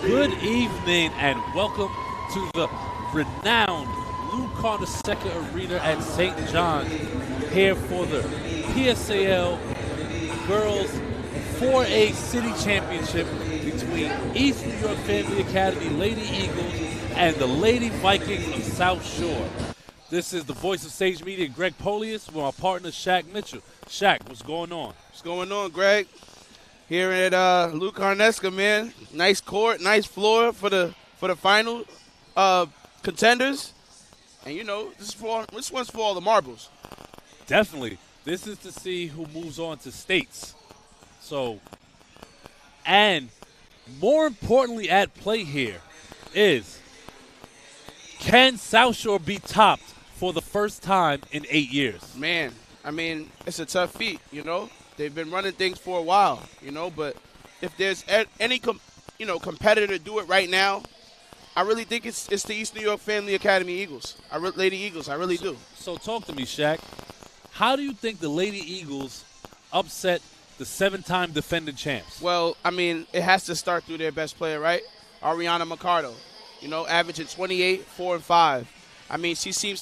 Good evening and welcome to the renowned Lou Carnesecca Arena at St. John's here for the PSAL Girls 4A City Championship between East New York Family Academy Lady Eagles and the Lady Vikings of South Shore. This is the voice of Sage Media, Greg Polius, with my partner Shaq Mitchell. Shaq, what's going on? What's going on, Greg? Here at Lou Carnesecca, man. Nice court, nice floor for the final contenders. And you know, this one's for all the marbles. Definitely. This is to see who moves on to states. So, and more importantly at play here is, can South Shore be topped for the first time in 8 years? Man, I mean, it's a tough feat, you know. They've been running things for a while, you know, but if there's any competitor to do it right now, I really think it's the East New York Family Academy Eagles, Lady Eagles. I really do. So talk to me, Shaq. How do you think the Lady Eagles upset the 7-time defending champs? Well, I mean, it has to start through their best player, right? Ariana Mercado, you know, averaging 28, 4, and 5. I mean, she's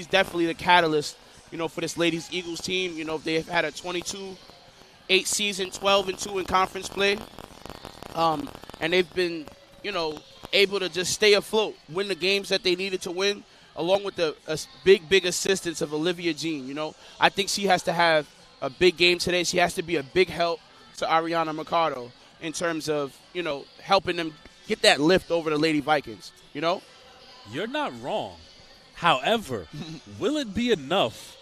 definitely the catalyst, you know, for this Ladies Eagles team. You know, they've had a 22-8 season, 12-2 in conference play. And they've been, you know, able to just stay afloat, win the games that they needed to win, along with the big assistance of Olivia Jean. You know, I think she has to have a big game today. She has to be a big help to Ariana Mercado in terms of, you know, helping them get that lift over the Lady Vikings, you know? You're not wrong. However, will it be enough?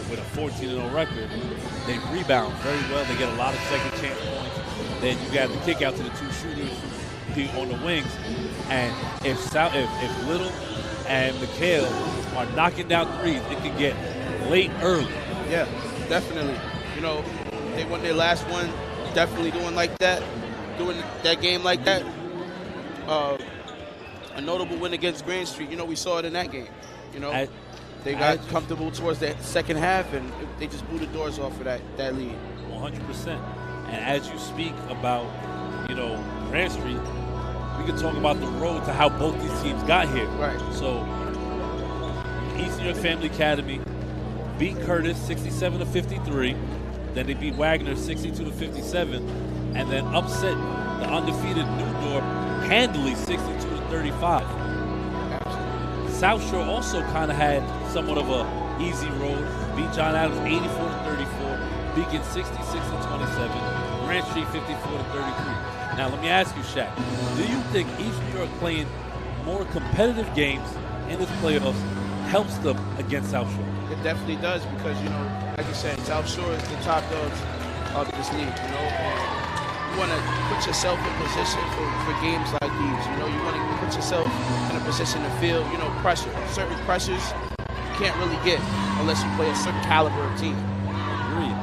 With a 14-0 record, they rebound very well. They get a lot of second chance points. Then you got the kick out to the two shooters on the wings. And if Little and Mikhail are knocking down threes, it can get late early. Yeah, definitely. You know, they won their last one, definitely doing that game like that. A notable win against Grand Street. You know, we saw it in that game. You know. They got comfortable towards the second half, and they just blew the doors off of that lead. 100%. And as you speak about, you know, Grand Street, we can talk about the road to how both these teams got here. Right. So, East New York Family Academy beat Curtis 67-53. Then they beat Wagner 62-57, and then upset the undefeated New Dorp handily 62-35. South Shore also kind of had somewhat of a easy road. Beat John Adams 84-34, Beacon 66-27, Grand Street 54-33. Now let me ask you, Shaq, do you think East New York playing more competitive games in this playoffs helps them against South Shore? It definitely does because, you know, like you said, South Shore is the top dogs of this league, you know, and you want to put yourself in position for games like these. You know, you want to put yourself in a position to feel, you know, pressure. Certain pressures you can't really get unless you play a certain caliber of team. Agreed.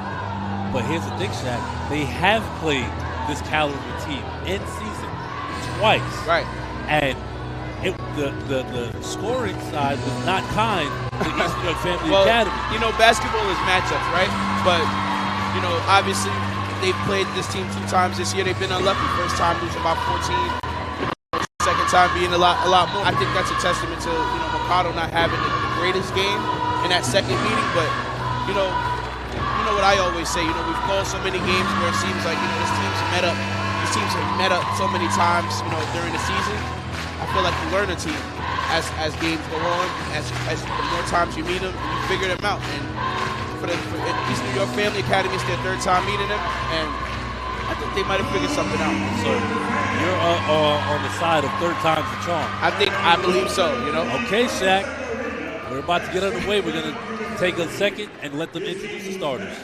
But here's the thing, Shaq. They have played this caliber team in season twice. Right. And the scoring side was not kind to East New York Family Academy. You know, basketball is matchups, right? But, you know, obviously they've played this team 2 times this year. They've been unlucky. First time losing by 14. Second time being a lot more. I think that's a testament to, you know, Mercado not having the greatest game in that second meeting. But, you know what I always say. You know, we've called so many games where it seems like, you know, these teams have met up so many times, you know, during the season. I feel like you learn a team as games go on, as the more times you meet them, and you figure them out. And for East New York Family Academy, it's their third time meeting them, and I think they might have figured something out. So you're on the side of third time's the charm. I believe so, you know. Okay, Shaq. We're about to get underway. We're going to take a second and let them introduce the starters.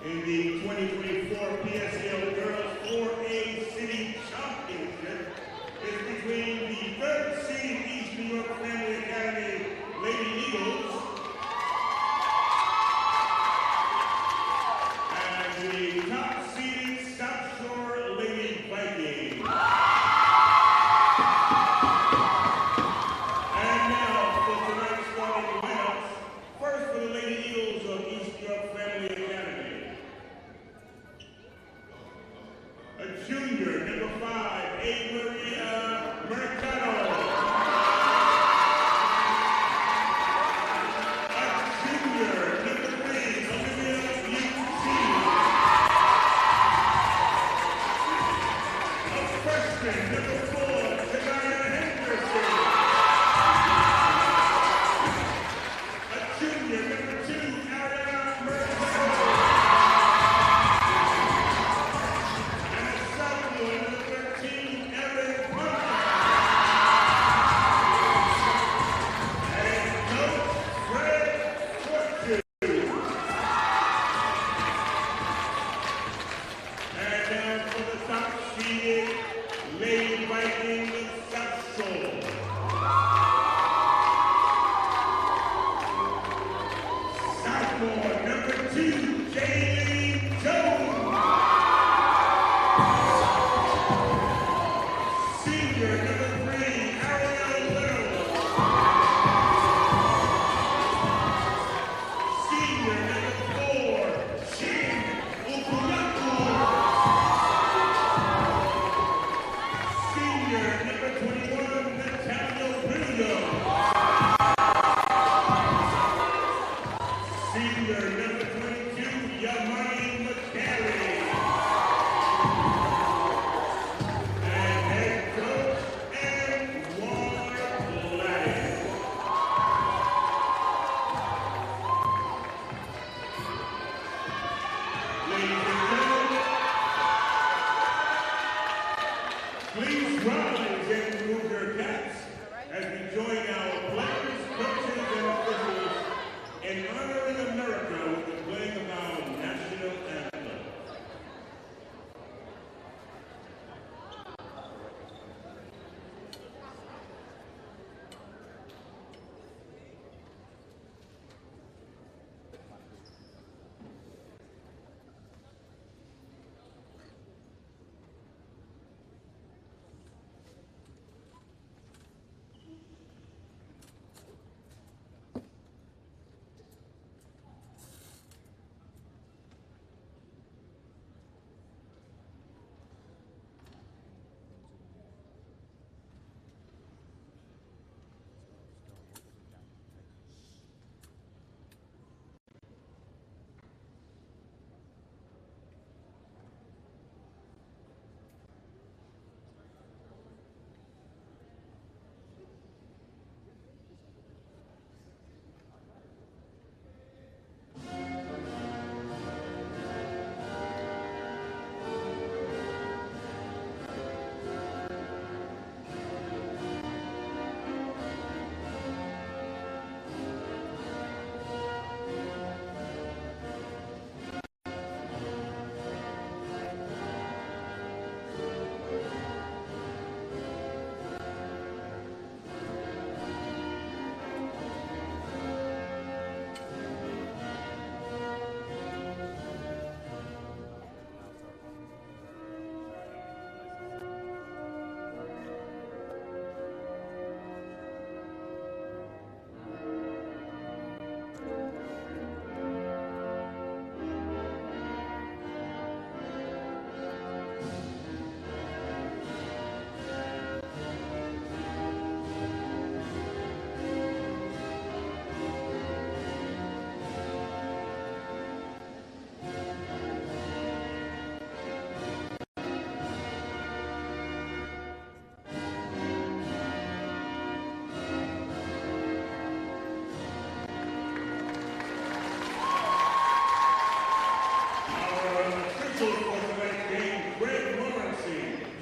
In the 2024 PSAL Girls 4A City Championship is between the third seed East New York Family Academy Lady Eagles and the top seeded South Shore Lady Vikings. And now for tonight's starting lineups. First for the Lady Eagles of East New York Family Academy. A junior, number 5, Maria Mercado. A junior, number 3, Olivia Yuchi. A freshman, number 4, Jediah Henderson. A junior, number 2, Ariana Mercado. Lady Vikings South Shore. Sophomore, number 2, Jaylee Jones. Senior, number 3, Ariel Little. Senior, number 4, Shin Ukuyaku. Senior, number 21, Natalia Bruno. Senior, number 22,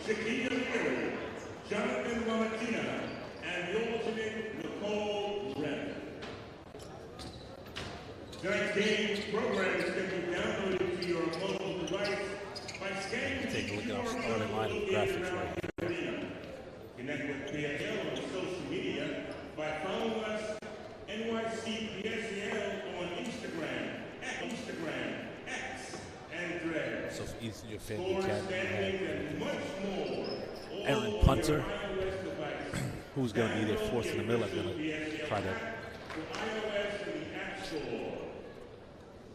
Chiquita Fury, Jonathan Lamatina, and the alternate Nicole Rem. Tonight's game program can be downloaded to your mobile device by scanning Take a look at our starting line of graphics right here. Connect with PSL on social media by following us NYC PSAL on Instagram, X, and Threads. So for Eastern Your Family Academy, And much more. Aaron Punter, who's going to be their force in the middle, is going to try to.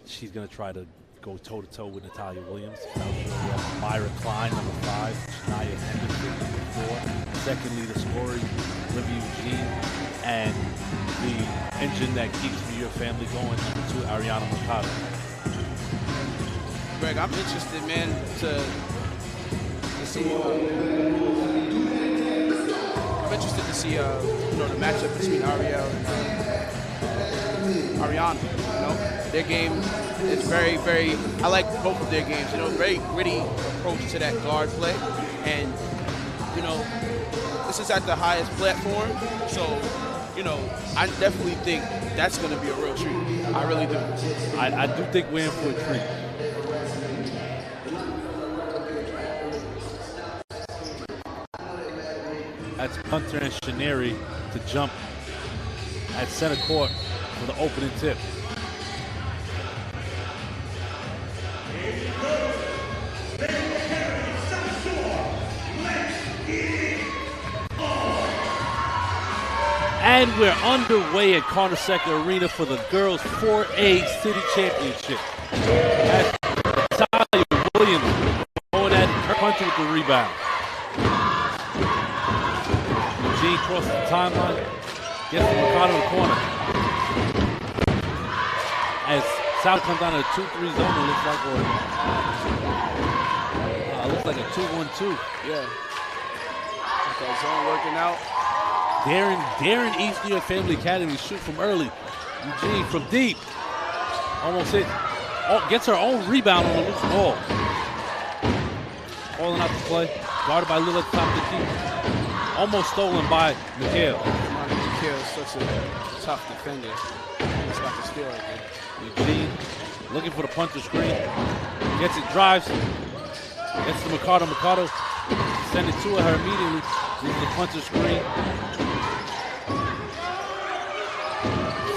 She's going to try to go toe-to-toe with Natalia Williams. South Shore, we have Myra Klein, number 5, Shania Henderson, number 4. Secondly, the scorer, Olivia Eugene, and the engine that keeps Your Family going, number 2, Ariana Mercado. Greg, I'm interested, man, to see. I'm interested to see, the matchup between Ariel and Ariana. You know, their game is very, very. I like both of their games. You know, very gritty approach to that guard play, and this is at the highest platform. So, I definitely think that's going to be a real treat. I really do. I do think we're in for a treat. That's Punter and Shineri to jump at center court for the opening tip. And we're underway at Carter Secker Arena for the Girls 4A City Championship. That's Natalia Williams going at her Punter with the rebound. Eugene crosses the timeline, gets to Mercado in the corner. As South comes down to a 2-3 zone, it looks like a 2-1-2. Yeah. Got that zone working out. Darren East New York Family Academy shoot from early. Eugene from deep. Almost hit. Oh, gets her own rebound on the loose ball. Falling out the play. Guarded by Lil at the top of the key. Almost stolen by Mikhail. Mikhail is such a tough defender. It's like a steal right there. Eugene looking for the puncher screen. Gets it, drives. Gets to Mercado. Mercado send it to her immediately. Leaves the puncher screen.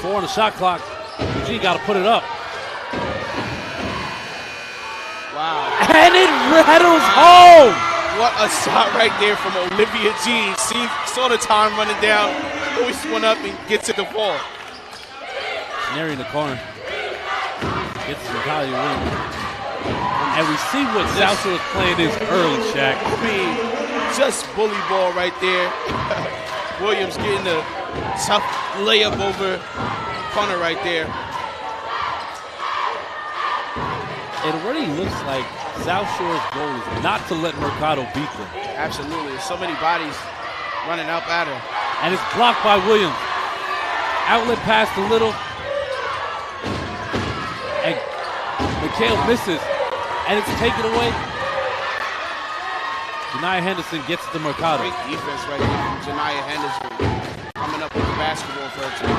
4 on the shot clock. Eugene got to put it up. Wow. And it rattles home. What a shot right there from Olivia Jean. Saw the time running down. Always went up and gets to the ball. Shineri in the corner. Gets to Natalia Williams. And we see what South Shore is playing is early, Shaq. I mean, just bully ball right there. Williams getting the tough layup over corner right there. It already looks like South Shore's goal is not to let Mercado beat them. Absolutely. So many bodies running up at her. And it's blocked by Williams. Outlet pass to Little. And Mikhail misses. And it's taken away. Janiyah Henderson gets to Mercado. Great defense right there from Janiyah Henderson. Coming up with the basketball for her team.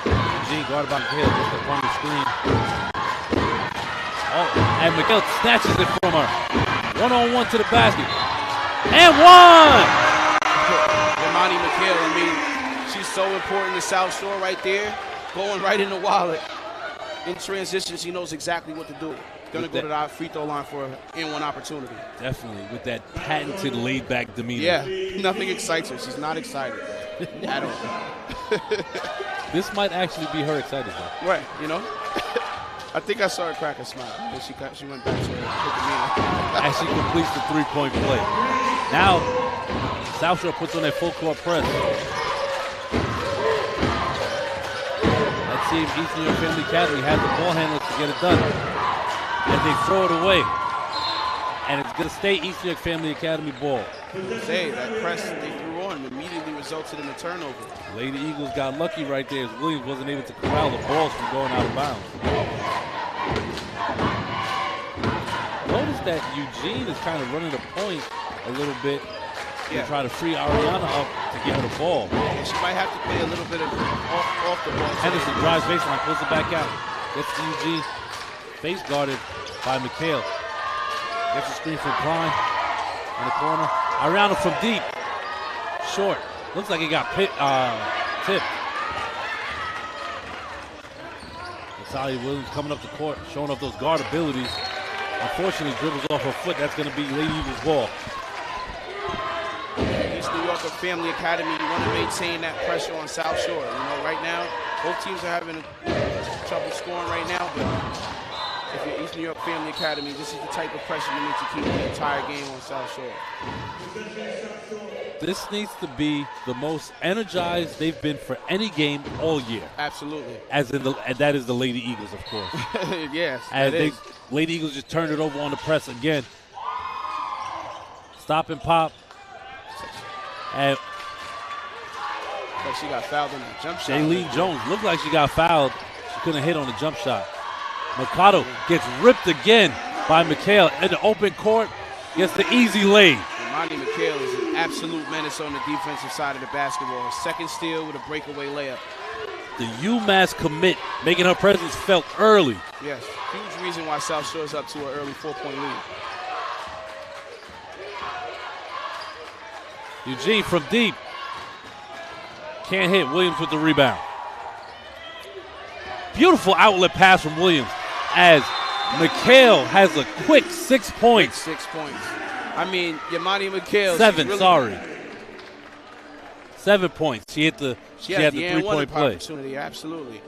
Eugene guarded by Mikhail, just up on the screen. Oh, and Mikhail snatches it from her. 1-on-1 to the basket. And one! Imani Mikhail, I mean, she's so important to South Shore right there. Going right in the wallet. In transition, she knows exactly what to do. Going to go to the free throw line for an N1 opportunity. Definitely, with that patented laid-back demeanor. Yeah, nothing excites her. She's not excited at all. This might actually be her excited though. Right, I think I saw her crack a smile. But she went back to her demeanor. As she completes the three-point play. Now, South Shore puts on a full-court press. Let's see if East New York Family Academy has the ball handlers to get it done. As they throw it away. And it's going to stay East New York Family Academy ball. Say, that press that they threw on immediately resulted in a turnover. Lady Eagles got lucky right there as Williams wasn't able to corral the balls from going out of bounds. Notice that Eugene is kind of running the point a little bit to try to free Ariana up to get her the ball. Yeah, she might have to play a little bit of off the ball. Henderson drives baseline, pulls it back out. Gets to Eugene. Face guarded by McHale. Gets a screen from Klein in the corner. Ariana from deep. Short. Looks like he got tipped. Natalia Williams coming up the court, showing off those guard abilities. Unfortunately, dribbles off her foot. That's going to be Lady Eagles ball. East New York Family Academy, you want to maintain that pressure on South Shore. You know, right now, both teams are having trouble scoring right now, but if you're East New York Family Academy, this is the type of pressure you need to keep the entire game on South Shore. This needs to be the most energized they've been for any game all year. Absolutely. And that is the Lady Eagles, of course. Yes, As Lady Eagles just turned it over on the press again. Stop and pop. And but she got fouled on the jump shot. Shailene Jones looked like she got fouled. She couldn't hit on the jump shot. Mercado gets ripped again by McHale in the open court. Gets the easy lay. Monty McHale is an absolute menace on the defensive side of the basketball. Second steal with a breakaway layup. The UMass commit making her presence felt early. Yes, huge reason why South Shore is up to an early 4-point lead. Eugene from deep. Can't hit. Williams with the rebound. Beautiful outlet pass from Williams as McHale has a quick 6 points. 6 points. I mean, Yamani McHale. 7, sorry. 7 points. She had the 3-point play. Opportunity, absolutely.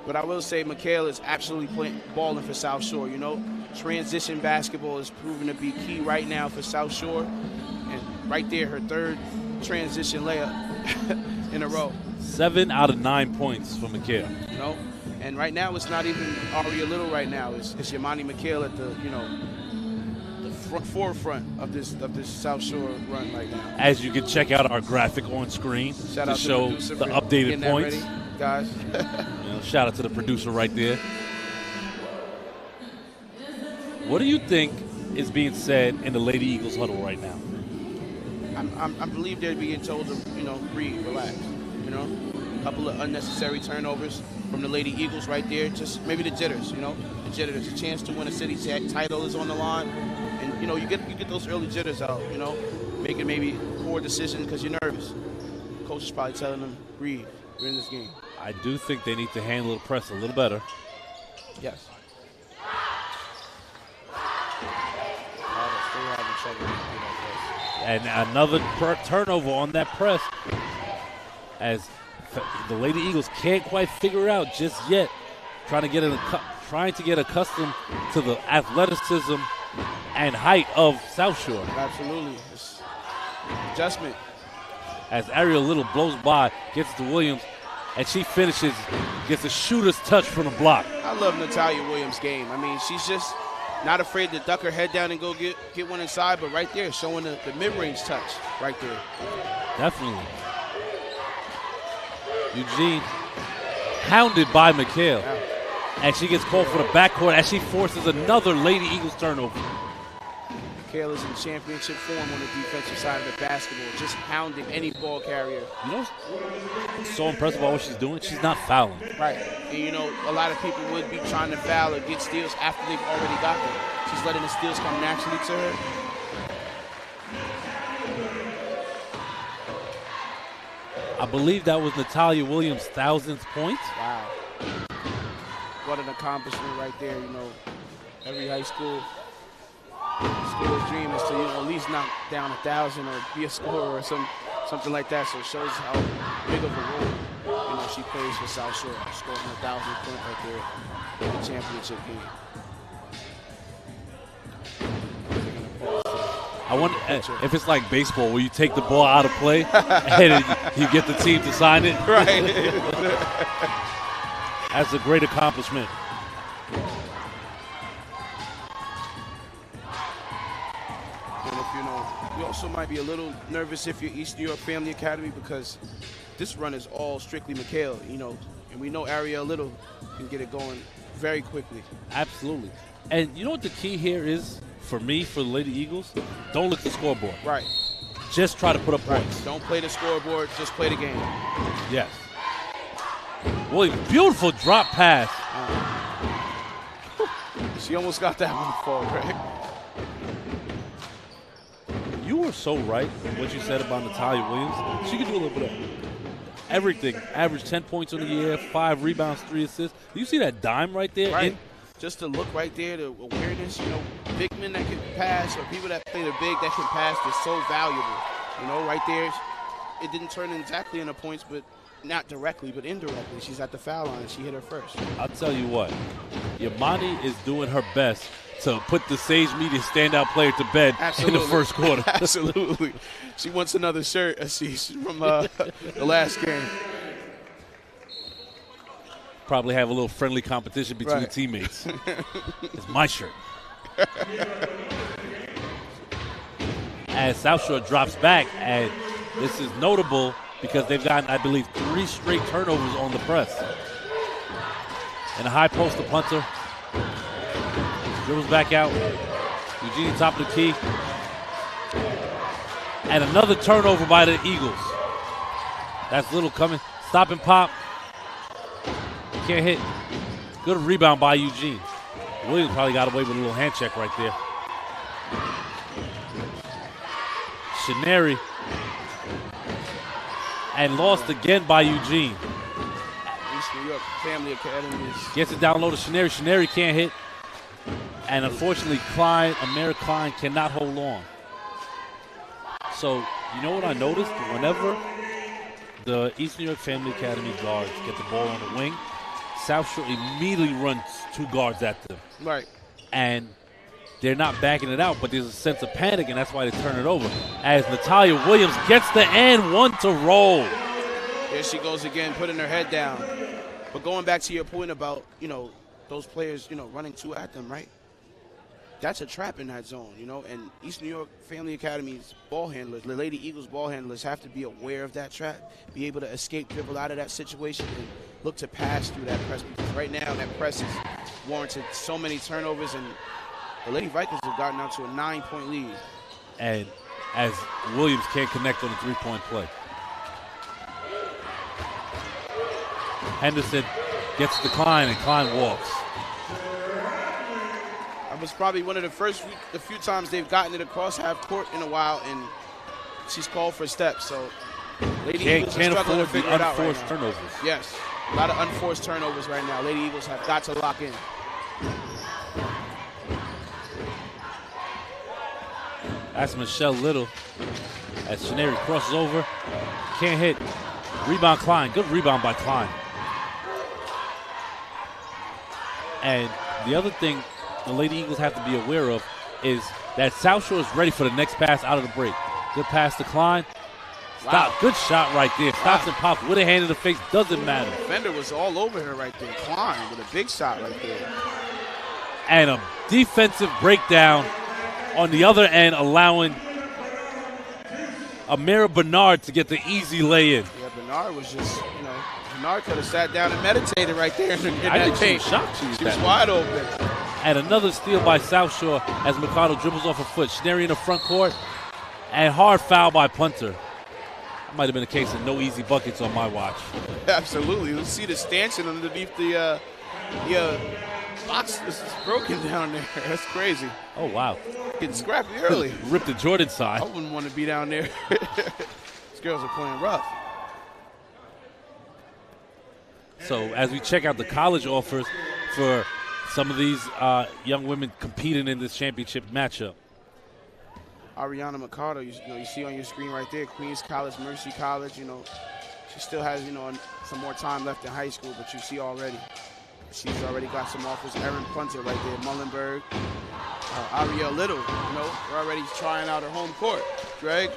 But I will say McHale is absolutely balling for South Shore. You know, transition basketball is proven to be key right now for South Shore. And right there, her third transition layup in a row. 7 out of 9 points for McHale. You know, and right now it's not even Aria Little right now. It's Yamani McHale at the forefront of this South Shore run right now. As you can check out our graphic on screen to show the updated points. Ready, guys. Shout out to the producer right there. What do you think is being said in the Lady Eagles huddle right now? I believe they're being told to, breathe, relax. A couple of unnecessary turnovers from the Lady Eagles right there. Just maybe the jitters, the jitters. A chance to win a city title is on the line. And, you get those early jitters out, making maybe poor decisions because you're nervous. Coach is probably telling them, breathe, we're in this game. I do think they need to handle the press a little better. Yes. And another turnover on that press as the Lady Eagles can't quite figure out just yet, trying to get accustomed to the athleticism and height of South Shore. Absolutely. It's adjustment. As Ariel Little blows by, gets to Williams, and she finishes, gets a shooter's touch from the block. I love Natalia Williams' game. I mean, she's just not afraid to duck her head down and go get one inside, but right there, showing the mid-range touch right there. Definitely. Eugene hounded by McHale. Yeah. And she gets called for the backcourt as she forces another Lady Eagles turnover. McHale is in championship form on the defensive side of the basketball, just hounding any ball carrier. What's so impressive about what she's doing? She's not fouling. Right. And, a lot of people would be trying to foul or get steals after they've already got them. She's letting the steals come naturally to her. I believe that was Natalia Williams' 1,000th point. Wow. What an accomplishment right there, Every high school's dream is to at least knock down 1,000 or be a scorer or something like that. So it shows how big of a role she plays for South Shore, scoring 1,000th point right there in the championship game. I wonder if it's like baseball where you take the ball out of play and you get the team to sign it. Right. That's a great accomplishment. You also might be a little nervous if you're East New York Family Academy because this run is all strictly McHale, and we know Ariel Little can get it going very quickly. Absolutely. And you know what the key here is for me, for the Lady Eagles, don't look at the scoreboard. Right. Just try to put up points. Don't play the scoreboard. Just play the game. Yes. Williams, beautiful drop pass. She almost got that one fall, Greg. You were so right what you said about Natalia Williams. She could do a little bit of everything. Average 10 points on the year, 5 rebounds, 3 assists. Do you see that dime right there? Right. Just the look right there, the awareness, big men that can pass or people that play the big that can pass, they're so valuable. Right there, it didn't turn exactly into points, but not directly, but indirectly. She's at the foul line, and she hit her first. I'll tell you what, Yamani is doing her best to put the Sage Media standout player to bed in the first quarter. Absolutely. She wants another shirt, from the last game. Probably have a little friendly competition between teammates. It's my shirt. As South Shore drops back, and this is notable because they've gotten, I believe, 3 straight turnovers on the press. And a high post to Punter. Dribbles back out. Eugenie top of the key. And another turnover by the Eagles. That's Little coming. Stop and pop. Can't hit. Good rebound by Eugene. Williams probably got away with a little hand check right there. Shineri. And lost again by Eugene. East New York Family Academy. Gets it down low to Shineri. Shineri can't hit. And unfortunately, Amira Klein cannot hold on. So, you know what I noticed? Whenever the East New York Family Academy guards get the ball on the wing, South Shore immediately runs 2 guards at them. Right. And they're not backing it out, but there's a sense of panic, and that's why they turn it over. As Natalia Williams gets the and one to roll. There she goes again, putting her head down. But going back to your point about, those players, running 2 at them, right? That's a trap in that zone, and East New York Family Academy's ball handlers, the Lady Eagles ball handlers, have to be aware of that trap, be able to escape, dribble out of that situation, and look to pass through that press, because right now that press has warranted so many turnovers, and the Lady Vikings have gotten out to a 9-point lead. And as Williams can't connect on the 3-point play. Henderson gets the Klein, and Klein walks. That was probably one of the few times they've gotten it across half court in a while, and she's called for steps. So Lady Eagles are struggling to figure it out right now. Turnovers. Yes, a lot of unforced turnovers right now. Lady Eagles have got to lock in. That's Michelle Little. As Shineri crosses over, can't hit. Rebound Klein. Good rebound by Klein. And the other thing the Lady Eagles have to be aware of is that South Shore is ready for the next pass out of the break. Good pass to Klein. Stop. Wow. Good shot right there. Stops and pops with a hand in the face. Doesn't matter. Defender was all over her right there. Klein with a big shot right there. And a defensive breakdown on the other end, allowing Amira Bernard to get the easy lay-in. Yeah, Bernard was just, Bernard could have sat down and meditated right there in I that think paint. she was shocked. She was wide open. And another steal by South Shore as Mercado dribbles off a foot. Shineri in the front court. And hard foul by Punter. That might have been a case of no easy buckets on my watch. Absolutely. You'll see the stanchion underneath the box is broken down there. That's crazy. Oh, wow. Getting scrappy early. Ripped the Jordan side. I wouldn't want to be down there. These girls are playing rough. So as we check out the college offers for some of these young women competing in this championship matchup. Ariana Mercado, you see on your screen right there, Queens College, Mercy College, she still has, some more time left in high school, but you see already, she's already got some offers. Erin Punter right there, Mullenberg, Ariel Little, we're already trying out her home court. Greg,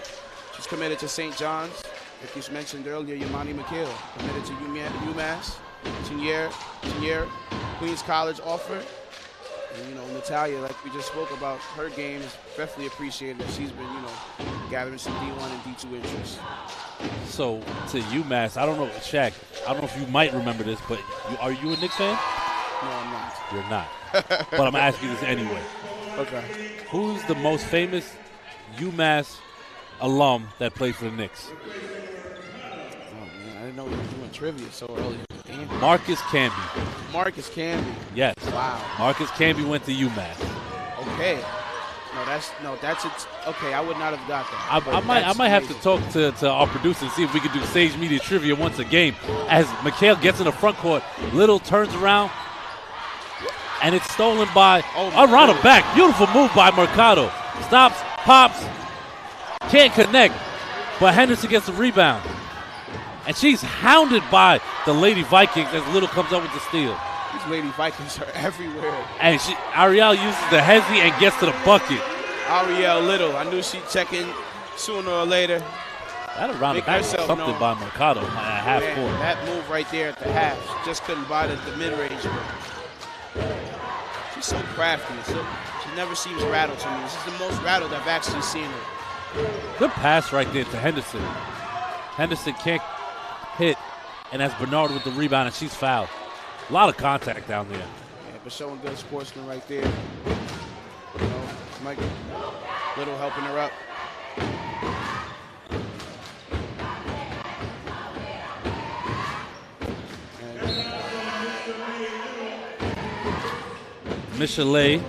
she's committed to St. John's. Like you mentioned earlier, Yamani McHale committed to UMass. Chenier, Queens College offer. And, Natalia, like we just spoke about, her game is definitely appreciated that she's been, gathering some D1 and D2 interest. So, to UMass, I don't know, Shaq, I don't know if you might remember this, but are you a Knicks fan? No, I'm not. You're not. But I'm asking this anyway. Okay. Who's the most famous UMass alum that played for the Knicks? Oh, man, I didn't know we were doing trivia so early. Damn. Marcus Camby. Marcus Camby. Yes. Wow. Marcus Camby went to UMass. Okay. That's it. Okay, I would not have got that. I might have to talk to our producer and see if we could do Sage Media Trivia once a game. As Mikhail gets in the front court, Little turns around, and it's stolen by around the back. Beautiful move by Mercado. Stops, pops, can't connect, but Henderson gets the rebound. And she's hounded by the Lady Vikings as Little comes up with the steal. These Lady Vikings are everywhere. And Ariel uses the hezzy and gets to the bucket. Ariel Little, I knew she'd check in sooner or later. That around the back was something known. by Mercado at half court. That move right there at the half, she just couldn't buy the mid-range. She's so crafty. She never seems rattled to me. This is the most rattled I've actually seen her. Good pass right there to Henderson. Henderson can't hit, and that's Bernard with the rebound, and she's fouled. A lot of contact down there. Yeah, but showing good sportsman right there. You know, Mike Little helping her up. Michelet.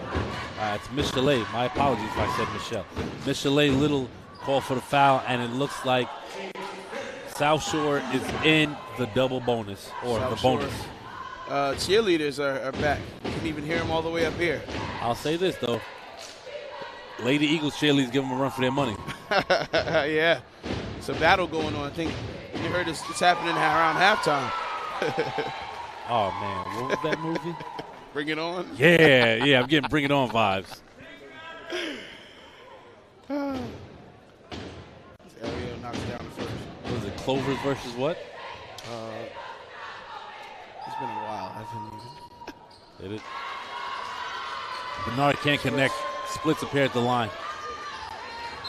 It's Michelet. My apologies if I said Michelle. Michelet Little called for the foul, and it looks like South Shore is in the double bonus, or South the bonus. Cheerleaders are back. You can even hear them all the way up here. I'll say this, though. Lady Eagles cheerleaders give them a run for their money. Yeah. It's a battle going on. I think you heard it's happening around halftime. Oh, man. What was that movie? Bring It On? Yeah. I'm getting Bring It On vibes. Ariel knocks down the first. What is it, Clovers versus what? It's been a while. Did it? Bernard can't connect. Splits a pair at the line.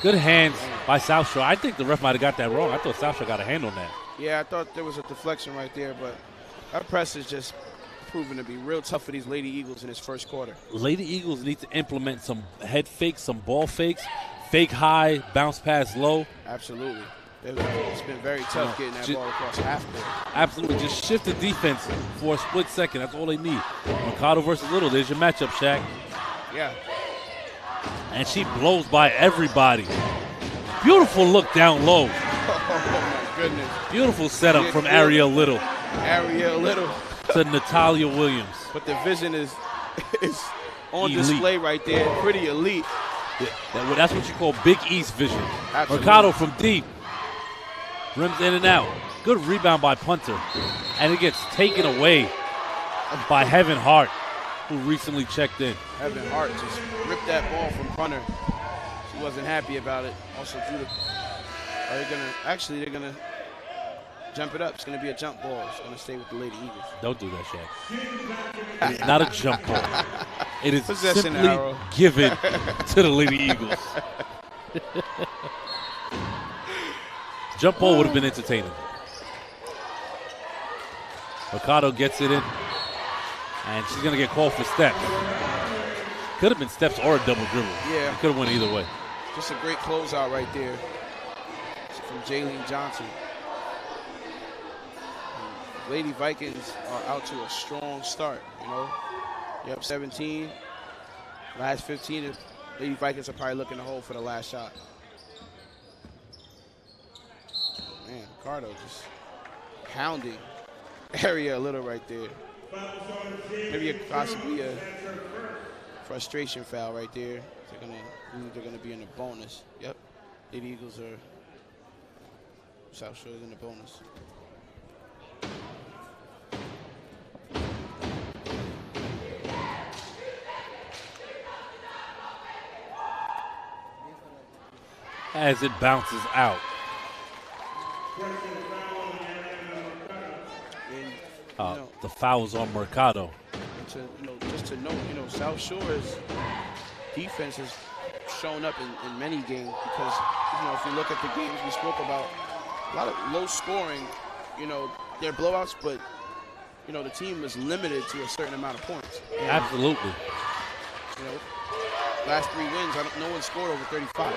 Good hands by South Shore. I think the ref might have got that wrong. I thought South Shore got a hand on that. Yeah, I thought there was a deflection right there, but our press is just proven to be real tough for these Lady Eagles in this first quarter. Lady Eagles need to implement some head fakes, some ball fakes, fake high, bounce pass low. Absolutely. It's been very tough getting that ball across half court. Absolutely. Just shift the defense for a split second. That's all they need. Mercado versus Little. There's your matchup, Shaq. Yeah. And she blows by everybody. Beautiful look down low. Oh, my goodness. Beautiful setup from Ariel Little. Ariel Little. To Natalia Williams. But the vision is on Elite. display right there. Pretty elite. That's what you call Big East vision. Absolutely. Mercado from deep. Rims in and out. Good rebound by Punter. And it gets taken away by Heaven Hart, who recently checked in. Heaven Hart just ripped that ball from Punter. She wasn't happy about it. Also, they're gonna jump it up. It's gonna be a jump ball. It's gonna stay with the Lady Eagles. Don't do that, Shaq. It's not a jump ball. It is Possession simply arrow. given to the Lady Eagles. Jump ball would have been entertaining. Mercado gets it in, and she's gonna get called for steps. Could have been steps or a double dribble. Yeah. It could have went either way. Just a great closeout right there from Jaylene Johnson. Lady Vikings are out to a strong start, you know. You're up 17. Last 15, Lady Vikings are probably looking to hold for the last shot. Man, Ricardo just pounding Ariel Little right there. Maybe possibly a frustration foul right there. They're gonna be in the bonus. Yep. Lady Eagles are South Shore's in the bonus. As it bounces out. The foul's on Mercado. Just to note, South Shore's defense has shown up in many games because, if you look at the games we spoke about, a lot of low scoring, they're blowouts, but, the team is limited to a certain amount of points. And, Absolutely. last 3 wins, no one scored over 35.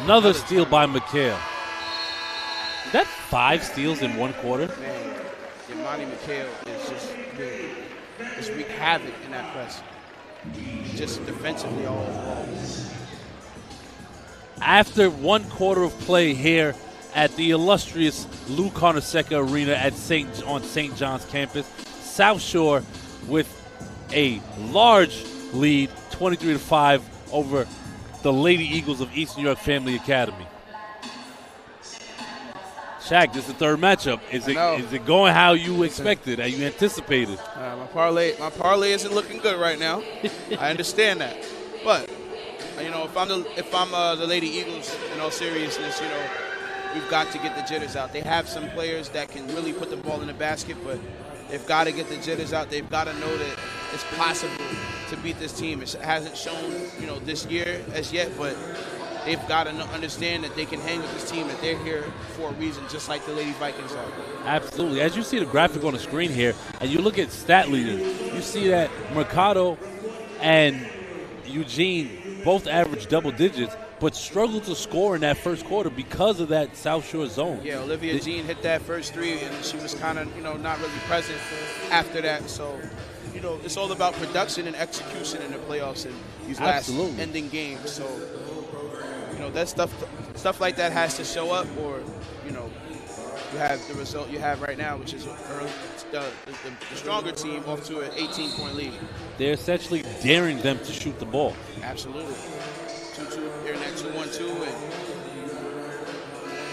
Another steal by McHale. Is that 5 steals in 1 quarter? Man, Imani McHale is just big. Just wreak havoc in that press. Just defensively all overall. After 1 quarter of play here at the illustrious Lou Carnesecca Arena on St. John's campus, South Shore with a large lead, 23-5 over the Lady Eagles of East New York Family Academy. Shaq, this is the 3rd matchup. Is it going how you expected, how you anticipated? My parlay isn't looking good right now. I understand that, but you know, if I'm the Lady Eagles, in all seriousness, you know, we've got to get the jitters out. They have some players that can really put the ball in the basket, but they've got to get the jitters out. They've got to know that it's possible to beat this team. It hasn't shown, you know, this year as yet, but they've got to understand that they can hang with this team, that they're here for a reason, just like the Lady Vikings are. Absolutely. As you see the graphic on the screen here, and you look at stat leaders, you see that Mercado and Eugene both average double digits, but struggled to score in that first quarter because of that South Shore zone. Yeah, Olivia Jean hit that first 3, and she was kind of, you know, not really present after that. So, you know, it's all about production and execution in the playoffs and these last ending games. So, you know, that stuff like that has to show up, or, you know, you have the result you have right now, which is the stronger team off to an 18-point lead. They're essentially daring them to shoot the ball. Absolutely. 2-2, they're in that 2-1-2, and,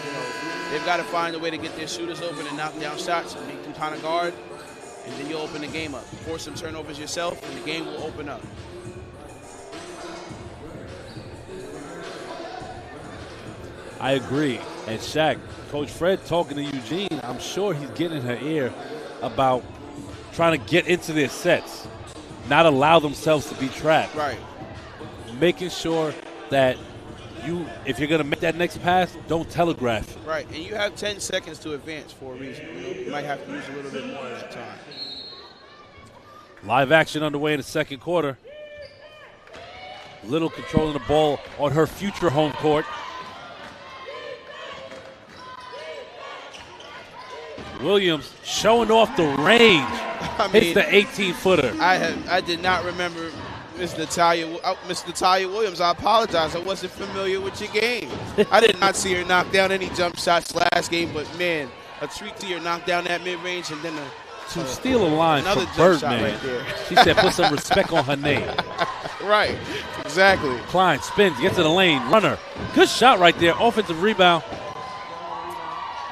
you know, they've got to find a way to get their shooters open and knock down shots and make them kind of guard, and then you'll open the game up. Force some turnovers yourself, and the game will open up. I agree. And Shaq, Coach Fred talking to Eugene, I'm sure he's getting in her ear about trying to get into their sets, not allow themselves to be trapped. Right. Making sure that if you're going to make that next pass, don't telegraph it. Right, and you have 10 seconds to advance for a reason. You know, you might have to use a little bit more of that time. Live action underway in the second quarter. Little controlling the ball on her future home court. Williams showing off the range. Hits the 18-footer. I did not remember Miss Natalia Williams. I apologize. I wasn't familiar with your game. I did not see her knock down any jump shots last game, but, man, a treat to her knock down that mid-range and then to steal a line from Birdman. Right there. She said put some respect on her name. Right, exactly. Klein spins, gets to the lane, runner. Good shot right there, offensive rebound.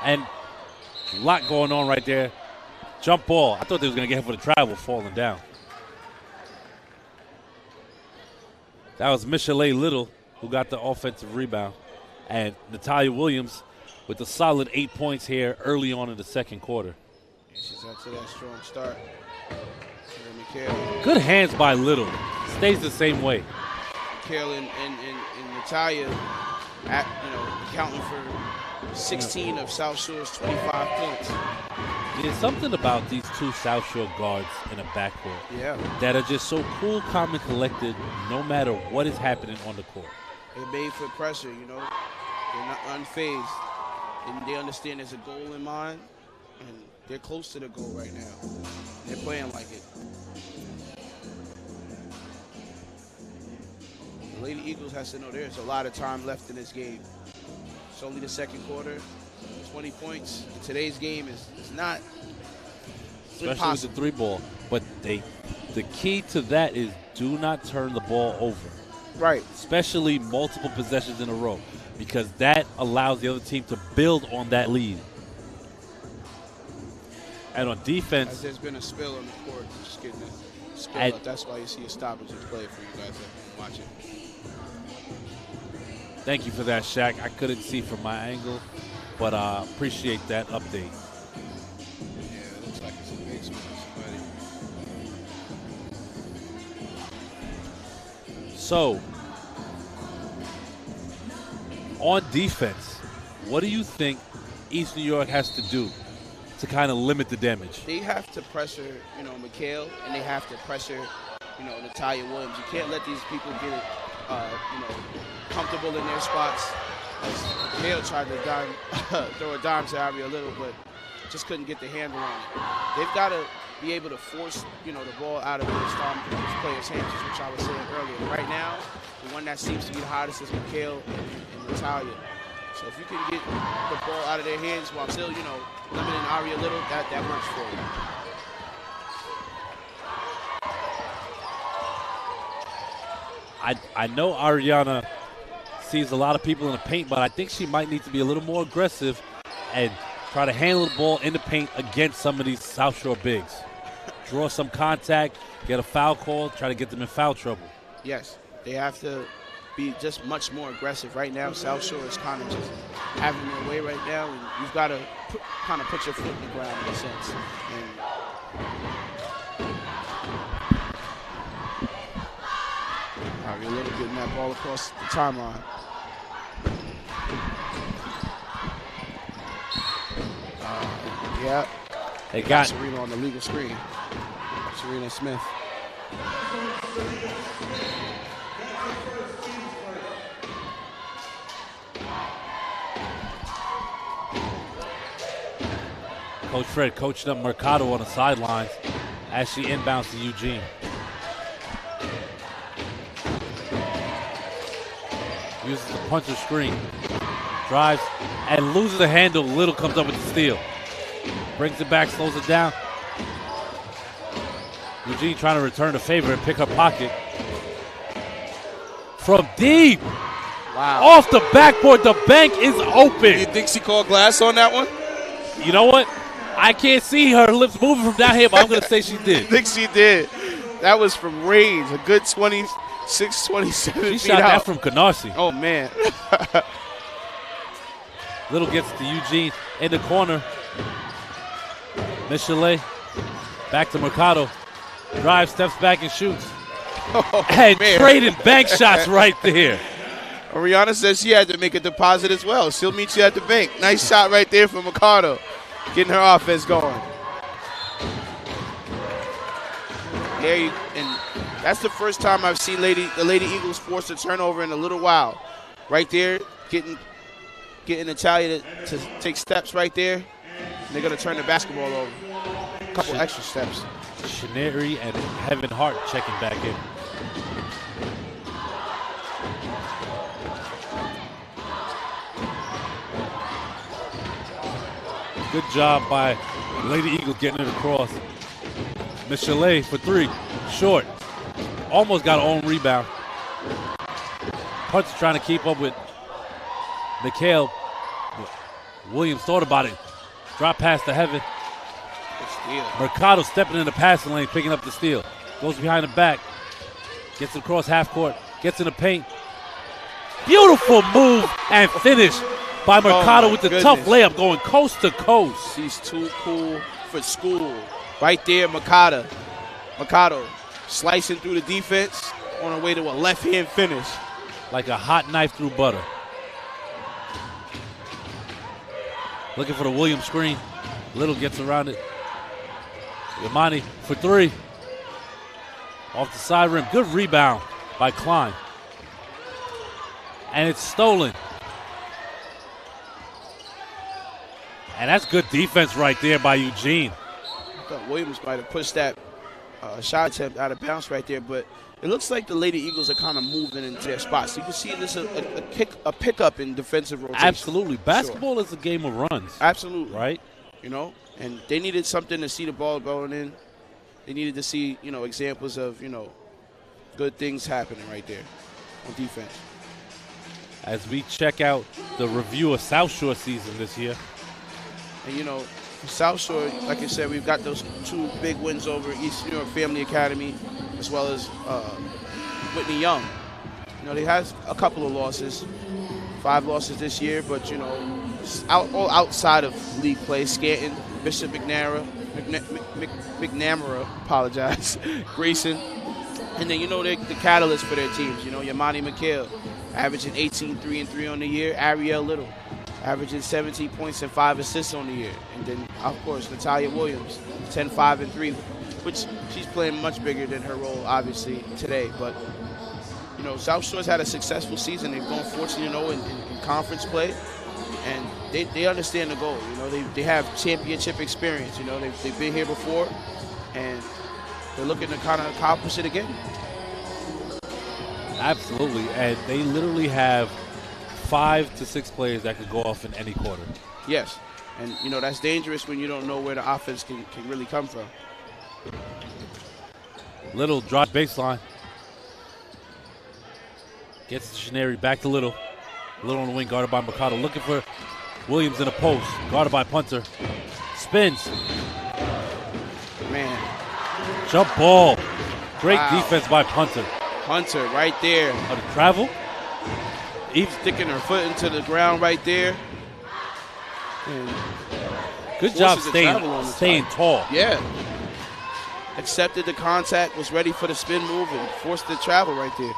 And a lot going on right there. Jump ball. I thought they was going to get hit for the travel, falling down. That was Michelle Little who got the offensive rebound. And Natalia Williams with a solid 8 points here early on in the second quarter. Yeah, she's up to that strong start. Good hands by Little. Stays the same way. Mikhail and Natalia, accounting for 16 of South Shore's 25 points. There's something about these two South Shore guards in a backcourt that are just so cool, calm, and collected no matter what is happening on the court. They're made for pressure, you know. They're not unfazed. And they understand there's a goal in mind, and they're close to the goal right now. They're playing like it. The Lady Eagles has to know there's a lot of time left in this game. It's only the second quarter. 20 points in today's game is not especially impossible. With the 3-ball. But the key to that is do not turn the ball over. Right. Especially multiple possessions in a row, because that allows the other team to build on that lead. And on defense, as there's been a spill on the court, just getting a spill up. That's why you see a stoppage in play for you guys at home watching. Thank you for that, Shaq. I couldn't see from my angle, but I appreciate that update. Yeah, it looks like it's a big spot. So, on defense, what do you think East New York has to do to kind of limit the damage? They have to pressure, Mikhail, and they have to pressure you know, Natalia Williams. You can't let these people get it, you know, comfortable in their spots. As Hale tried to throw a dime to Aria Little, but just couldn't get the handle on it. They've got to be able to force, you know, the ball out of their star players' hands, which I was saying earlier. Right now, the one that seems to be the hottest is Mikhail and Natalia. So if you can get the ball out of their hands while still, you know, limiting Aria Little, that works for you. I know Ariana sees a lot of people in the paint, but I think she might need to be a little more aggressive and try to handle the ball in the paint against some of these South Shore bigs. Draw some contact, get a foul call, try to get them in foul trouble. Yes, they have to be just much more aggressive. Right now, South Shore is kind of just having their way right now, and you've got to kind of put your foot in the ground in a sense. And Aria Little getting that ball across the timeline. Yeah. They got Serena on the legal screen. Serena Smith. Coach Fred coaching up Mercado on the sidelines as she inbounds to Eugene. Uses the puncher screen. Drives and loses the handle. Little comes up with the steal. Brings it back, slows it down. Eugene trying to return the favor and pick her pocket. From deep. Wow. Off the backboard, the bank is open. You think she called glass on that one? You know what? I can't see her lips moving from down here, but I'm going to say she did. I think she did. That was from range, a good 26, 27 She feet shot out. that from Canarsie. Oh, man. Little gets to Eugene in the corner. Michelet back to Mercado. Drives, steps back, and shoots. Oh, and man. trading bank shots right there. Ariana says she had to make a deposit as well. She'll meet you at the bank. Nice shot right there from Mercado. Getting her offense going. And that's the first time I've seen the Lady Eagles force a turnover in a little while. Right there, getting Natalia to take steps right there. And they're going to turn the basketball over. A couple extra steps. Shineri and Heaven Hart checking back in. Good job by Lady Eagles getting it across. Michelet for three. Short. Almost got her own rebound. Punch trying to keep up with Mikhail. Williams thought about it. Drop pass to Heaven. Mercado stepping in the passing lane, picking up the steal. Goes behind the back. Gets it across half court. Gets in the paint. Beautiful move and finish by Mercado with the tough layup going coast to coast. She's too cool for school. Right there, Mercado. Mercado slicing through the defense on her way to a left-hand finish. Like a hot knife through butter. Looking for the Williams screen. Little gets around it. Yamani for three. Off the side rim. Good rebound by Klein. And it's stolen. And that's good defense right there by Eugene. I thought Williams might have pushed that shot attempt out of bounds right there, but it looks like the Lady Eagles are kind of moving into their spots. You can see this a pickup in defensive rotation. Absolutely. Basketball is a game of runs. Absolutely. Right? You know, and they needed something to see the ball going in. They needed to see, you know, examples of, you know, good things happening right there on defense. As we check out the review of South Shore season this year. And, you know, South Shore, like I said, we've got those two big wins over East New York Family Academy as well as Whitney Young. You know, they have a couple of losses, 5 losses this year, but, you know, all outside of league play. Scranton, Bishop McNamara, apologize, Grayson. And then, you know, they're the catalyst for their teams. You know, Yamani McHale, averaging 18, 3 and 3 on the year. Ariel Little, averaging 17 points and 5 assists on the year. And then, of course, Natalia Williams, 10, 5 and 3. which she's playing much bigger than her role, obviously, today. But, you know, South Shore's had a successful season. They've gone 14-0 in conference play, and they understand the goal. You know, they have championship experience. You know, they've been here before, and they're looking to kind of accomplish it again. Absolutely, and they literally have 5 to 6 players that could go off in any quarter. Yes, and you know that's dangerous when you don't know where the offense can really come from. Little drop baseline. Gets to Sheneri, back to Little. Little on the wing, guarded by Mercado. Looking for Williams in a post, guarded by Punter. Spins. Man. Jump ball. Great Wow. defense by Punter. Hunter right there. Oh, the travel. Eve sticking her foot into the ground right there. And good job forces the travel on the staying top. tall. Yeah. Accepted the contact, was ready for the spin move, and forced the travel right there.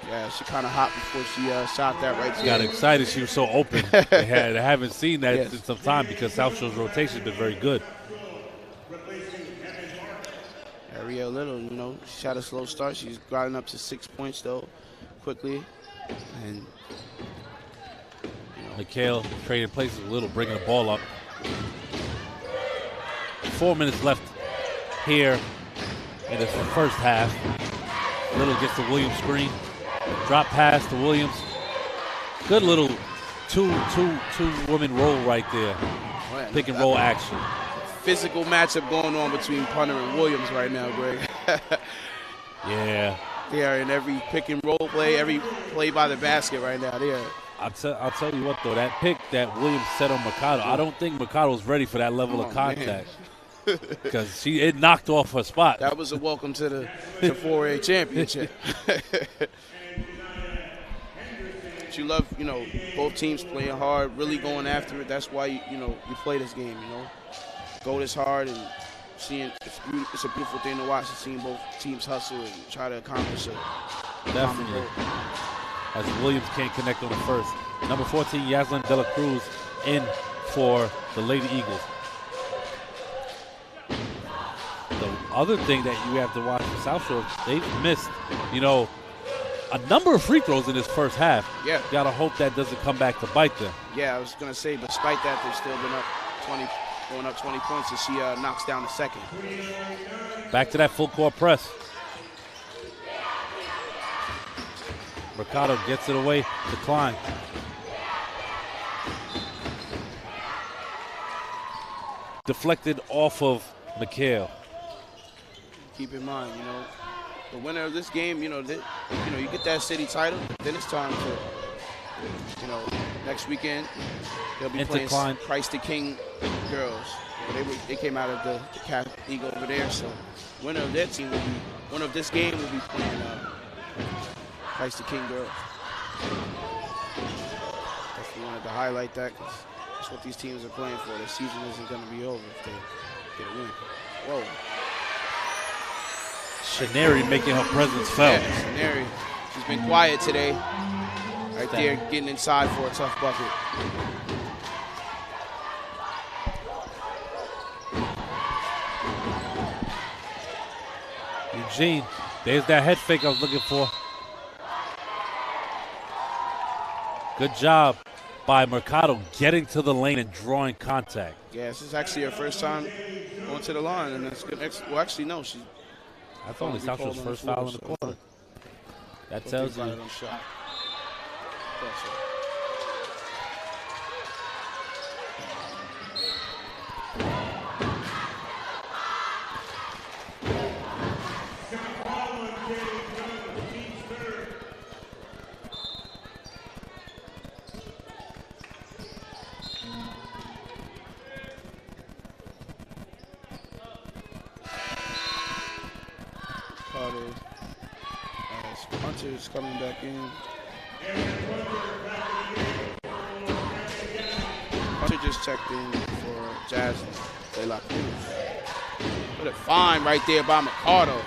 Yeah, she kind of hopped before she shot that right there. Got excited. She was so open. They haven't seen that Yes. in some time because South Shore's rotation has been very good. Ariel Little, you know, she had a slow start. She's grinding up to 6 points, though, quickly. And, Mikhail trading places with Little, bringing the ball up. 4 minutes left here in the first half. Little gets the Williams screen. Drop pass to Williams. Good little two-woman roll right there. man, Pick and roll action. physical matchup going on between Punter and Williams right now, Greg. Yeah. They are in every pick and roll play, every play by the basket right now. They are. I'll tell you what, though, that pick that Williams set on Mercado, I don't think Mercado was ready for that level of contact. Because it knocked off her spot. That was a welcome to the 4A championship. You love, you know, both teams playing hard, really going after it. That's why, you play this game, you know. Go this hard and seeing it's a beautiful thing to watch, seeing both teams hustle and try to accomplish it. Definitely. As Williams can't connect on the first. Number 14, Yaslin De La Cruz in for the Lady Eagles. The other thing that you have to watch for South Shore, they've missed, a number of free throws in this first half. Yeah. You got to hope that doesn't come back to bite them. Yeah, I was going to say, despite that, they've still been going up 20 points, and she knocks down the second. Back to that full court press. Mercado gets it away to Klein. Deflected off of Mikhail. Keep in mind, the winner of this game, you get that city title, then it's time to, next weekekend they'll be playing Klein. Christ the King girls. They came out of the Cat League over there, so winner of their team winner of this game will be playing Christ the King girls. Definitely wanted to highlight that because that's what these teams are playing for. Their season isn't going to be over if they get a win. Whoa. Sheneri making her presence felt. Yeah, Sheneri. She's been quiet today. Right there, getting inside for a tough bucket. Eugene, there's that head fake I was looking for. Good job by Mercado getting to the lane and drawing contact. Yeah, this is actually her first time going to the line, and that's good. Well, actually, no, she. That's only South Shore's first foul in the quarter. That tells you. Hunter's coming back in. Hunter just checked in for Jasmine De La Cruz. Put it fine right there by Mercado.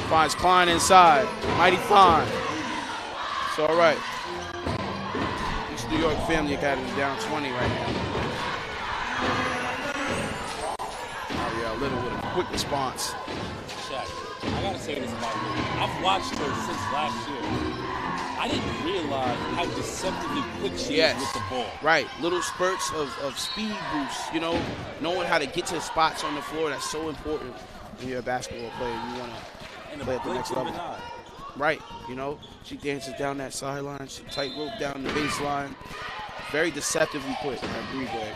Finds Klein inside. Mighty fine. It's all right. New York Family Academy down 20 right now. Ariel Little with a quick response. Shaq, I gotta say this about Little. I've watched her since last year. I didn't realize how deceptively quick she is with the ball. Right, little spurts of speed boosts, you know, knowing how to get to spots on the floor. That's so important when you're a basketball player. You want to play at the next level. Right, you know, she dances down that sideline, she tightrope down the baseline. Very deceptively quick. I agree, Greg.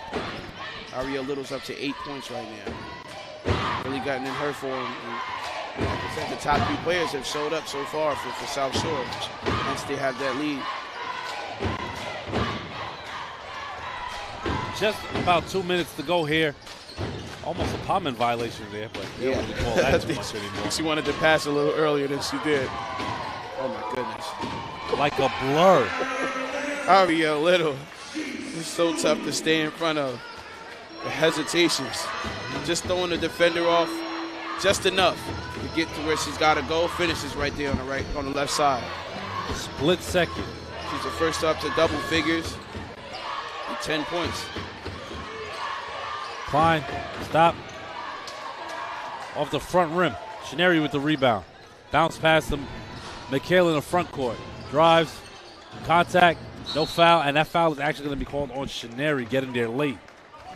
Ariel Little's up to 8 points right now. Really gotten in her form. And like I said, the top 3 players have showed up so far for South Shore. Once they have that lead. Just about 2 minutes to go here. Almost a Palman violation there, but they don't really call that too much anymore. She wanted to pass a little earlier than she did. Oh my goodness. Like a blur. Ariel Little. It's so tough to stay in front of. The hesitations. Just throwing the defender off just enough to get to where she's got to go. Finishes right there on the left side. Split second. She's the first up to double figures. With 10 points. Klein, stop. Off the front rim. Shineri with the rebound. Bounce past him. McHale in the front court. Drives. Contact. No foul. And that foul is actually going to be called on Shineri getting there late.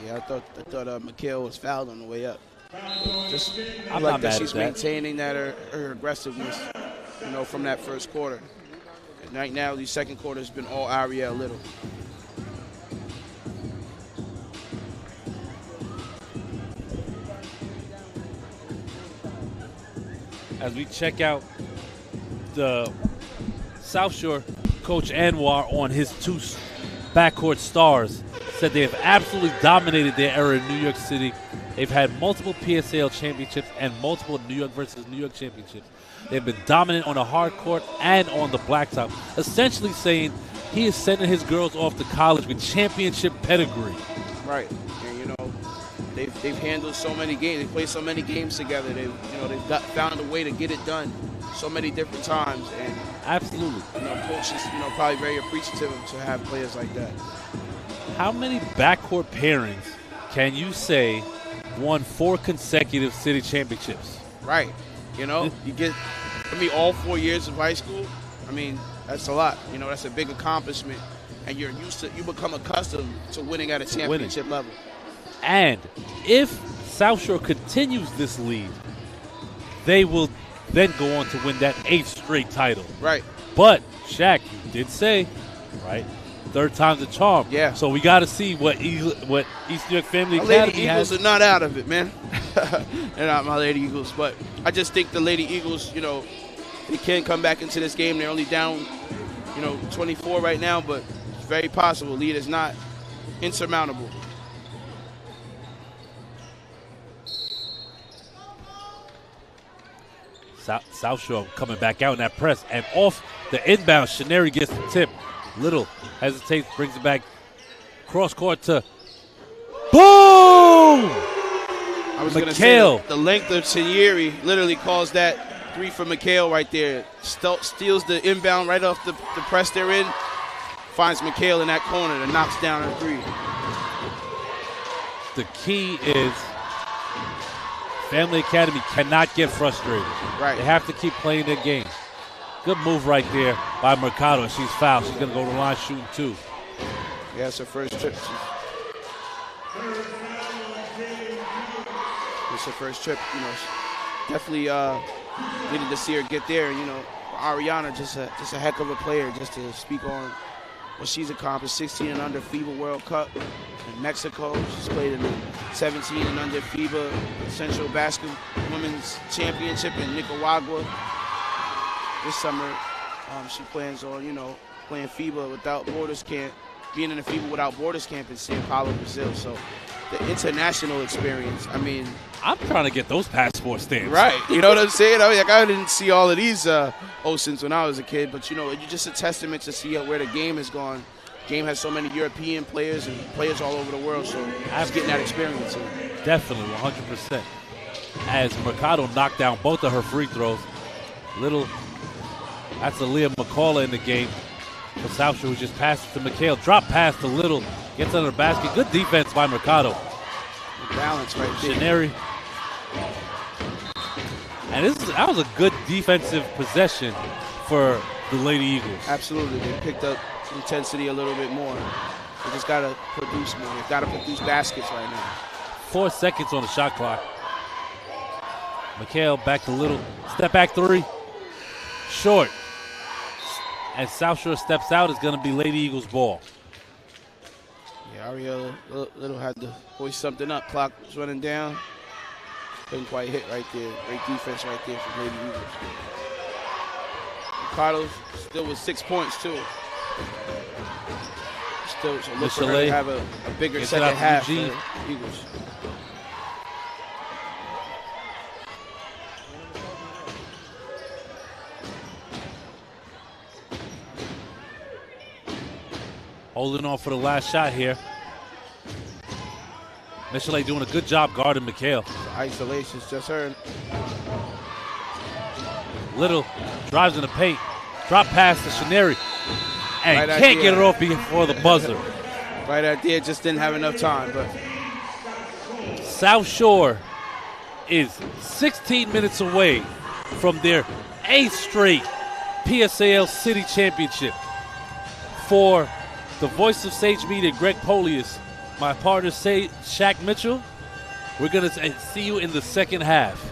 Yeah, I thought McHale was fouled on the way up. Just I'm like not that mad she's at that. maintaining that her aggressiveness, you know, from that first quarter. And right now, the second quarter has been all Ariel Little. As we check out the South Shore, Coach Anwar on his 2 backcourt stars said they have absolutely dominated their era in New York City. They've had multiple PSAL championships and multiple New York versus New York championships. They've been dominant on the hard court and on the blacktop, essentially saying he is sending his girls off to college with championship pedigree. Right, and you know, they've handled so many games. They played so many games together. They've found a way to get it done so many different times. And absolutely, you know, coaches, you know, probably very appreciative to have players like that. How many backcourt pairings can you say won 4 consecutive city championships? Right. You know, you get, all 4 years of high school, that's a lot. You know, that's a big accomplishment. And you become accustomed to winning at a championship level. And if South Shore continues this lead, they will then go on to win that 8th straight title. Right. But, Shaq, you did say, right, 3rd time's a charm. Yeah. So we got to see what East New York Family Academy has. Lady Eagles are not out of it, man. They're not my Lady Eagles. But I just think the Lady Eagles, you know, they can come back into this game. They're only down, 24 right now, but it's very possible. Lead is not insurmountable. South Shore coming back out in that press. And off the inbound, Shineri gets the tip. Little hesitates, brings it back. Cross court to boom! I was going to say the length of Shineri literally caused that 3 for McHale right there. Steals the inbound right off the press they're in. Finds McHale in that corner and knocks down her 3. The key is Family Academy cannot get frustrated. Right. They have to keep playing their game. Good move right there by Mercado. She's fouled. She's going to go to the line shooting 2. Yeah, it's her first trip. It's her first trip. You know, definitely needed to see her get there. You know, Ariana, just a heck of a player. Just to speak on what she's accomplished. 16 and under FIBA World Cup in Mexico. She's played in the 17 and under FIBA Central Basket Women's Championship in Nicaragua. This summer, she plans on, playing FIBA Without Borders camp, being in the FIBA Without Borders camp in São Paulo, Brazil. So the international experience, I'm trying to get those passport stamps. Right. You know what I'm saying? I didn't see all of these oceans when I was a kid, but, it's just a testament to see where the game has gone. The game has so many European players and players all over the world, so just getting that experience. Definitely, 100%. As Mercado knocked down both of her free throws, that's Aaliyah McCullough in the game. for South Shore, who just passed it to McHale. Drop pass to Little. Gets under the basket. Good defense by Mercado. Good balance right there. Shineri. And that was a good defensive possession for the Lady Eagles. Absolutely. They picked up intensity a little bit more. They just got to produce more. They've got to produce baskets right now. 4 seconds on the shot clock. McHale back to Little. Step back three. Short. As South Shore steps out, it's going to be Lady Eagles ball. Yeah, Ariella Little had to hoist something up. Clock was running down. Couldn't quite hit right there. Great defense right there for Lady Eagles. Ricardo still with 6 points, too. Still, so look for her to have a bigger second half for the Eagles. Holding on for the last shot here. Michelet doing a good job guarding McHale. Isolation's just her. Little drives in the paint. Drop pass to Shineri. And Right can't get it off before the buzzer. Right idea, just didn't have enough time. But South Shore is 16 minutes away from their 8th straight PSAL City Championship. For the voice of Sage Media, Greg Polius, my partner, Shaq Mitchell, we're going to see you in the second half.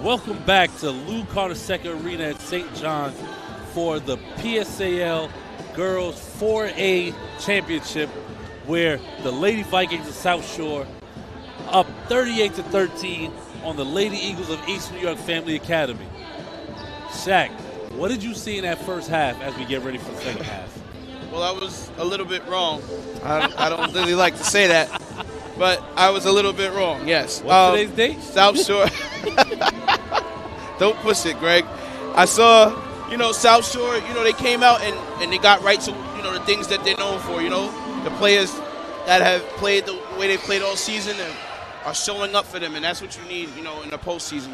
welcome back to Lou Carter Second Arena at St. John's for the PSAL Girls 4A Championship, where the Lady Vikings of South Shore up 38-13 on the Lady Eagles of East New York Family Academy. Shaq, what did you see in that first half as we get ready for the second half? Well, I was a little bit wrong. I don't really like to say that, but I was a little bit wrong, yes. What's today's date? South Shore. Don't push it, Greg. I saw, South Shore, they came out and they got right to, the things that they're known for, the players that have played the way they played all season and are showing up for them, and that's what you need, in the postseason,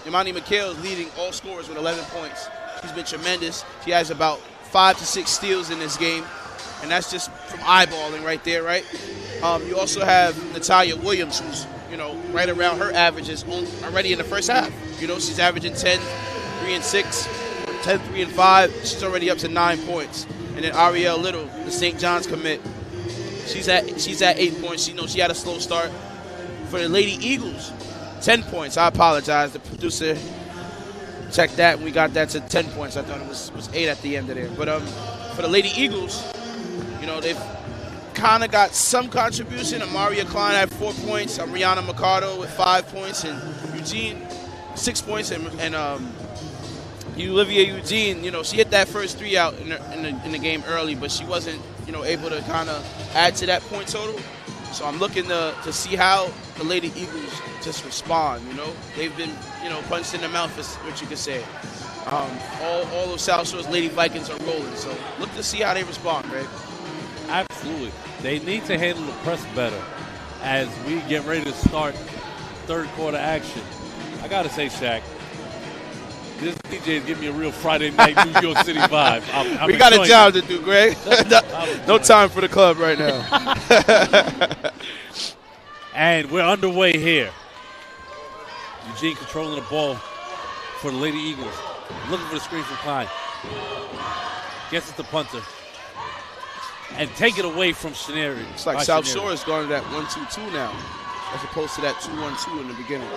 Imani McHale is leading all scorers with 11 points. She's been tremendous. She has about 5 to 6 steals in this game, and that's just from eyeballing right there, right? You also have Natalia Williams, who's, right around her averages already in the first half. She's averaging 10, 3 and 6, 10, 3 and 5. She's already up to 9 points. And then Ariel Little, the St. John's commit, she's at 8 points. She had a slow start. For the Lady Eagles, 10 points. I apologize. The producer checked that, and we got that to 10 points. I thought it was 8 at the end of there. But for the Lady Eagles, they've kind of got some contribution. Amaria Klein had 4 points. Rihanna Mercado with 5 points. And Eugene, 6 points. And Olivia Eugene, she hit that first 3 out in the game early, but she wasn't, able to kind of add to that point total. So I'm looking to see how the Lady Eagles just respond, They've been, punched in the mouth, is what you could say. All of South Shore's Lady Vikings are rolling, so look to see how they respond, Greg. Absolutely. They need to handle the press better as we get ready to start third quarter action. I got to say, Shaq, this DJ is giving me a real Friday night New York City vibe. We got a job to do, Greg. No time for the club right now. And we're underway here. Eugene controlling the ball for the Lady Eagles. Looking for the screen from Klein. Gets it to punter. And take it away from Sheneri. It's like South Shore is going to that 1-2-2 now, as opposed to that 2-1-2 in the beginning.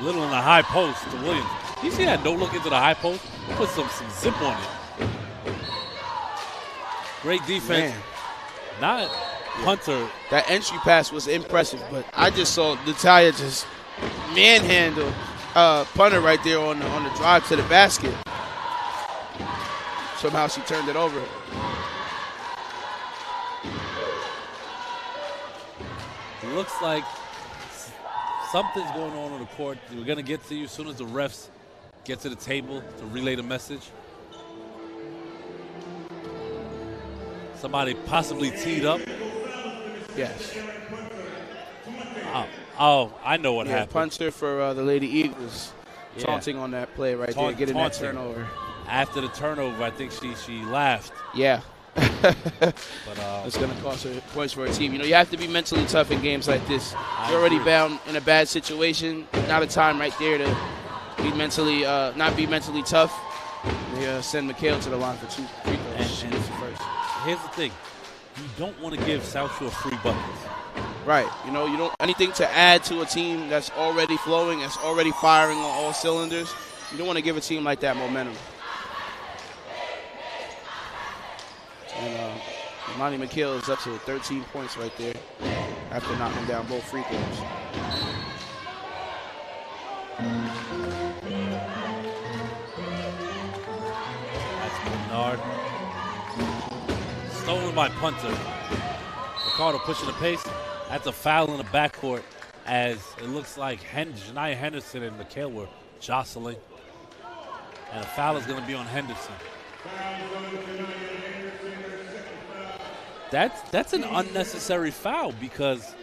Little in the high post to Williams. You see that no look into the high post? Put some zip on it. Great defense. Man. Not punter. That entry pass was impressive, but I just saw Natalia just manhandle punter right there on the drive to the basket. Somehow she turned it over. It looks like something's going on the court. We're going to get to you as soon as the refs get to the table to relay the message. Somebody possibly teed up. Yes. Oh, I know what happened. Punter for the Lady Eagles. Yeah. Taunting on that play right there, getting that turnover. After the turnover, I think she laughed. Yeah. But it's going to cost her points for her team. You have to be mentally tough in games like this. You're already agree. bound in a bad situation. Not a time right there to be mentally, not be mentally tough. They send McHale to the line for 2 free throws. And first. Here's the thing. You don't want to give South Shore free buckets. Right. You don't anything to add to a team that's already flowing, that's already firing on all cylinders. You don't want to give a team like that momentum. And Imani McHale is up to 13 points right there after knocking down both free throws. That's Bernard. Stolen by punter. Ricardo pushing the pace. That's a foul in the backcourt as it looks like Janiyah Henderson and McHale were jostling. And a foul is going to be on Henderson. That's an unnecessary foul because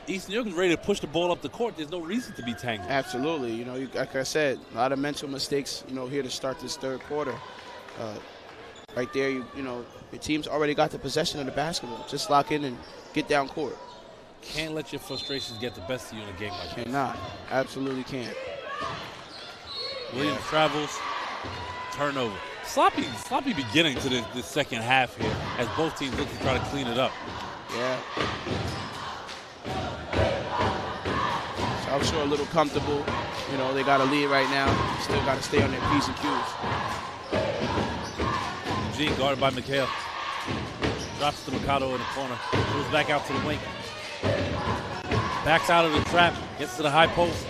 East New York is ready to push the ball up the court. There's no reason to be tangled. Absolutely. Like I said, a lot of mental mistakes, here to start this third quarter. Right there, your team's already got the possession of the basketball. Just lock in and get down court. Can't let your frustrations get the best of you in a game like this. Cannot. Absolutely can't. Williams travels. Turnover. Sloppy beginning to this second half here as both teams look to try to clean it up. Yeah. I'm sure a little comfortable. You know, they got a lead right now. Still got to stay on their P's and Q's. Eugene guarded by McHale. Drops to Mikado in the corner. Goes back out to the wing. Backs out of the trap. Gets to the high post.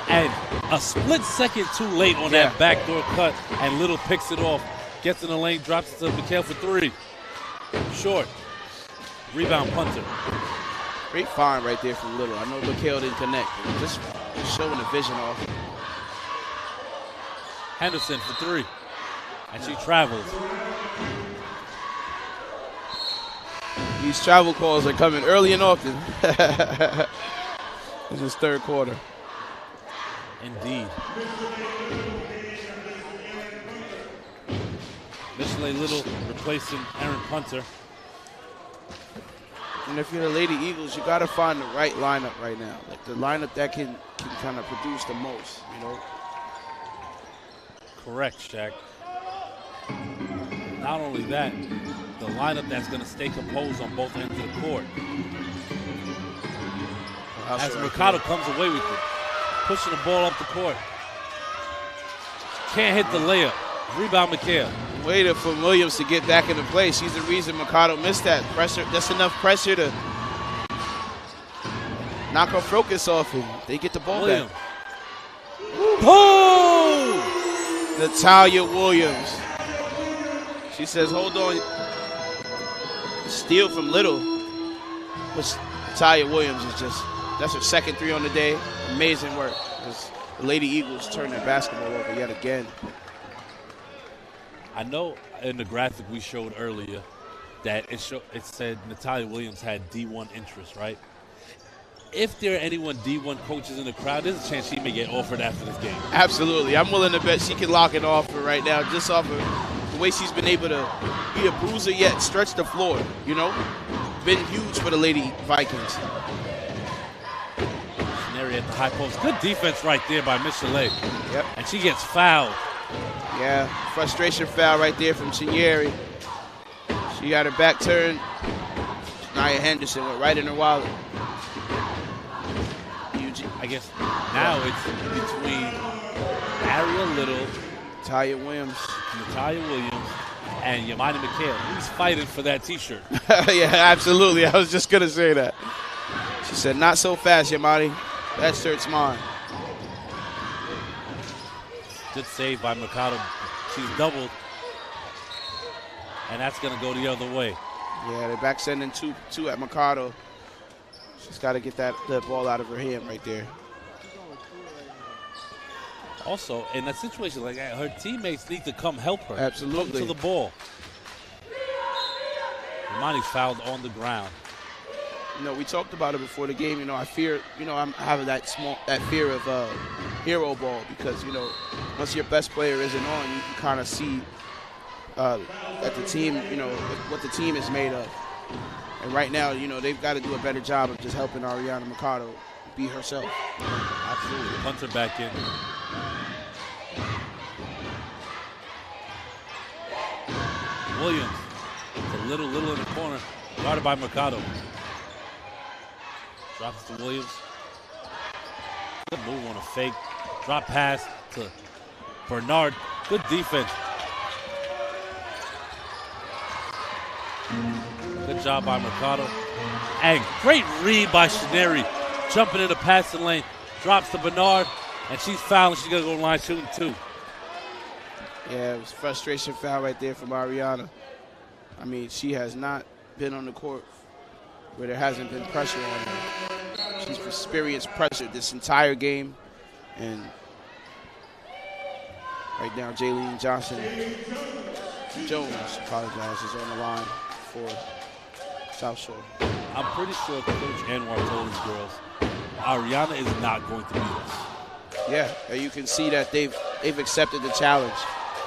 And a split second too late on that backdoor cut. And Little picks it off. Gets in the lane. Drops it to McHale for three. Short. Rebound punter. Great find right there from Little. I know McHale didn't connect, but just showing the vision off. Henderson for three. And she travels. These travel calls are coming early and often. This is third quarter. Indeed. Michelet Little replacing Aaron Punter. And if you're the Lady Eagles, you got to find the right lineup right now. Like the lineup that can kind of produce the most, you know? Correct, Shaq. Not only that, the lineup that's going to stay composed on both ends of the court. As Mercado comes away with it, pushing the ball up the court. Can't hit the layup. Rebound McHale. Waited for Williams to get back into play. She's the reason Mercado missed that pressure. That's enough pressure to knock her focus off and they get the ball back. Oh! Natalia Williams. She says, hold on. Steal from Little. But Natalia Williams is just, that's her second three on the day. Amazing work. The Lady Eagles turn their basketball over yet again. I know in the graphic we showed earlier that it said Natalia Williams had D1 interest, right? If there are anyone D1 coaches in the crowd, there's a chance she may get offered after this game. Absolutely. I'm willing to bet she can lock it off for right now, just off of the way she's been able to be a bruiser yet stretch the floor, you know? Been huge for the Lady Vikings. Scenario at the high post. Good defense right there by Michelet. Yep. And she gets fouled. Yeah, frustration foul right there from Chinyeri. She got her back turned. Nia Henderson went right in her wallet. I guess now it's between Aria Little, Natalia Williams, and Yamani McHale. Who's fighting for that T-shirt? Yeah, absolutely. I was just going to say that. She said, not so fast, Yamani. That shirt's mine. Good save by Mercado. She's doubled. And that's going to go the other way. Yeah, they're back sending two at Mercado. She's got to get that ball out of her hand right there. Also, in a situation like that, her teammates need to come help her. Absolutely. Come to the ball. Imani's fouled on the ground. You know, we talked about it before the game. You know, I fear, you know, I'm having that fear of hero ball because, you know, once your best player isn't on, you can kind of see that the team, you know, what the team is made of. And right now, you know, they've got to do a better job of just helping Ariana Mercado be herself. Absolutely. Punter back in. Williams. It's a little in the corner. Guarded by Mercado. Drops to Williams. Good move on a fake. Drop pass to Bernard. Good defense. Good job by Mercado. And great read by Shineri. Jumping in the passing lane. Drops to Bernard. And she's fouling. She's going to go to the line shooting two. Yeah, it was a frustration foul right there from Ariana. I mean, she has not been on the court where there hasn't been pressure on her. She's experienced pressure this entire game. And right now, Jaylene Johnson Jones, apologize, is on the line for South Shore. I'm pretty sure Coach Anwar told his girls, Ariana is not going to beat us. Yeah, and you can see that they've accepted the challenge.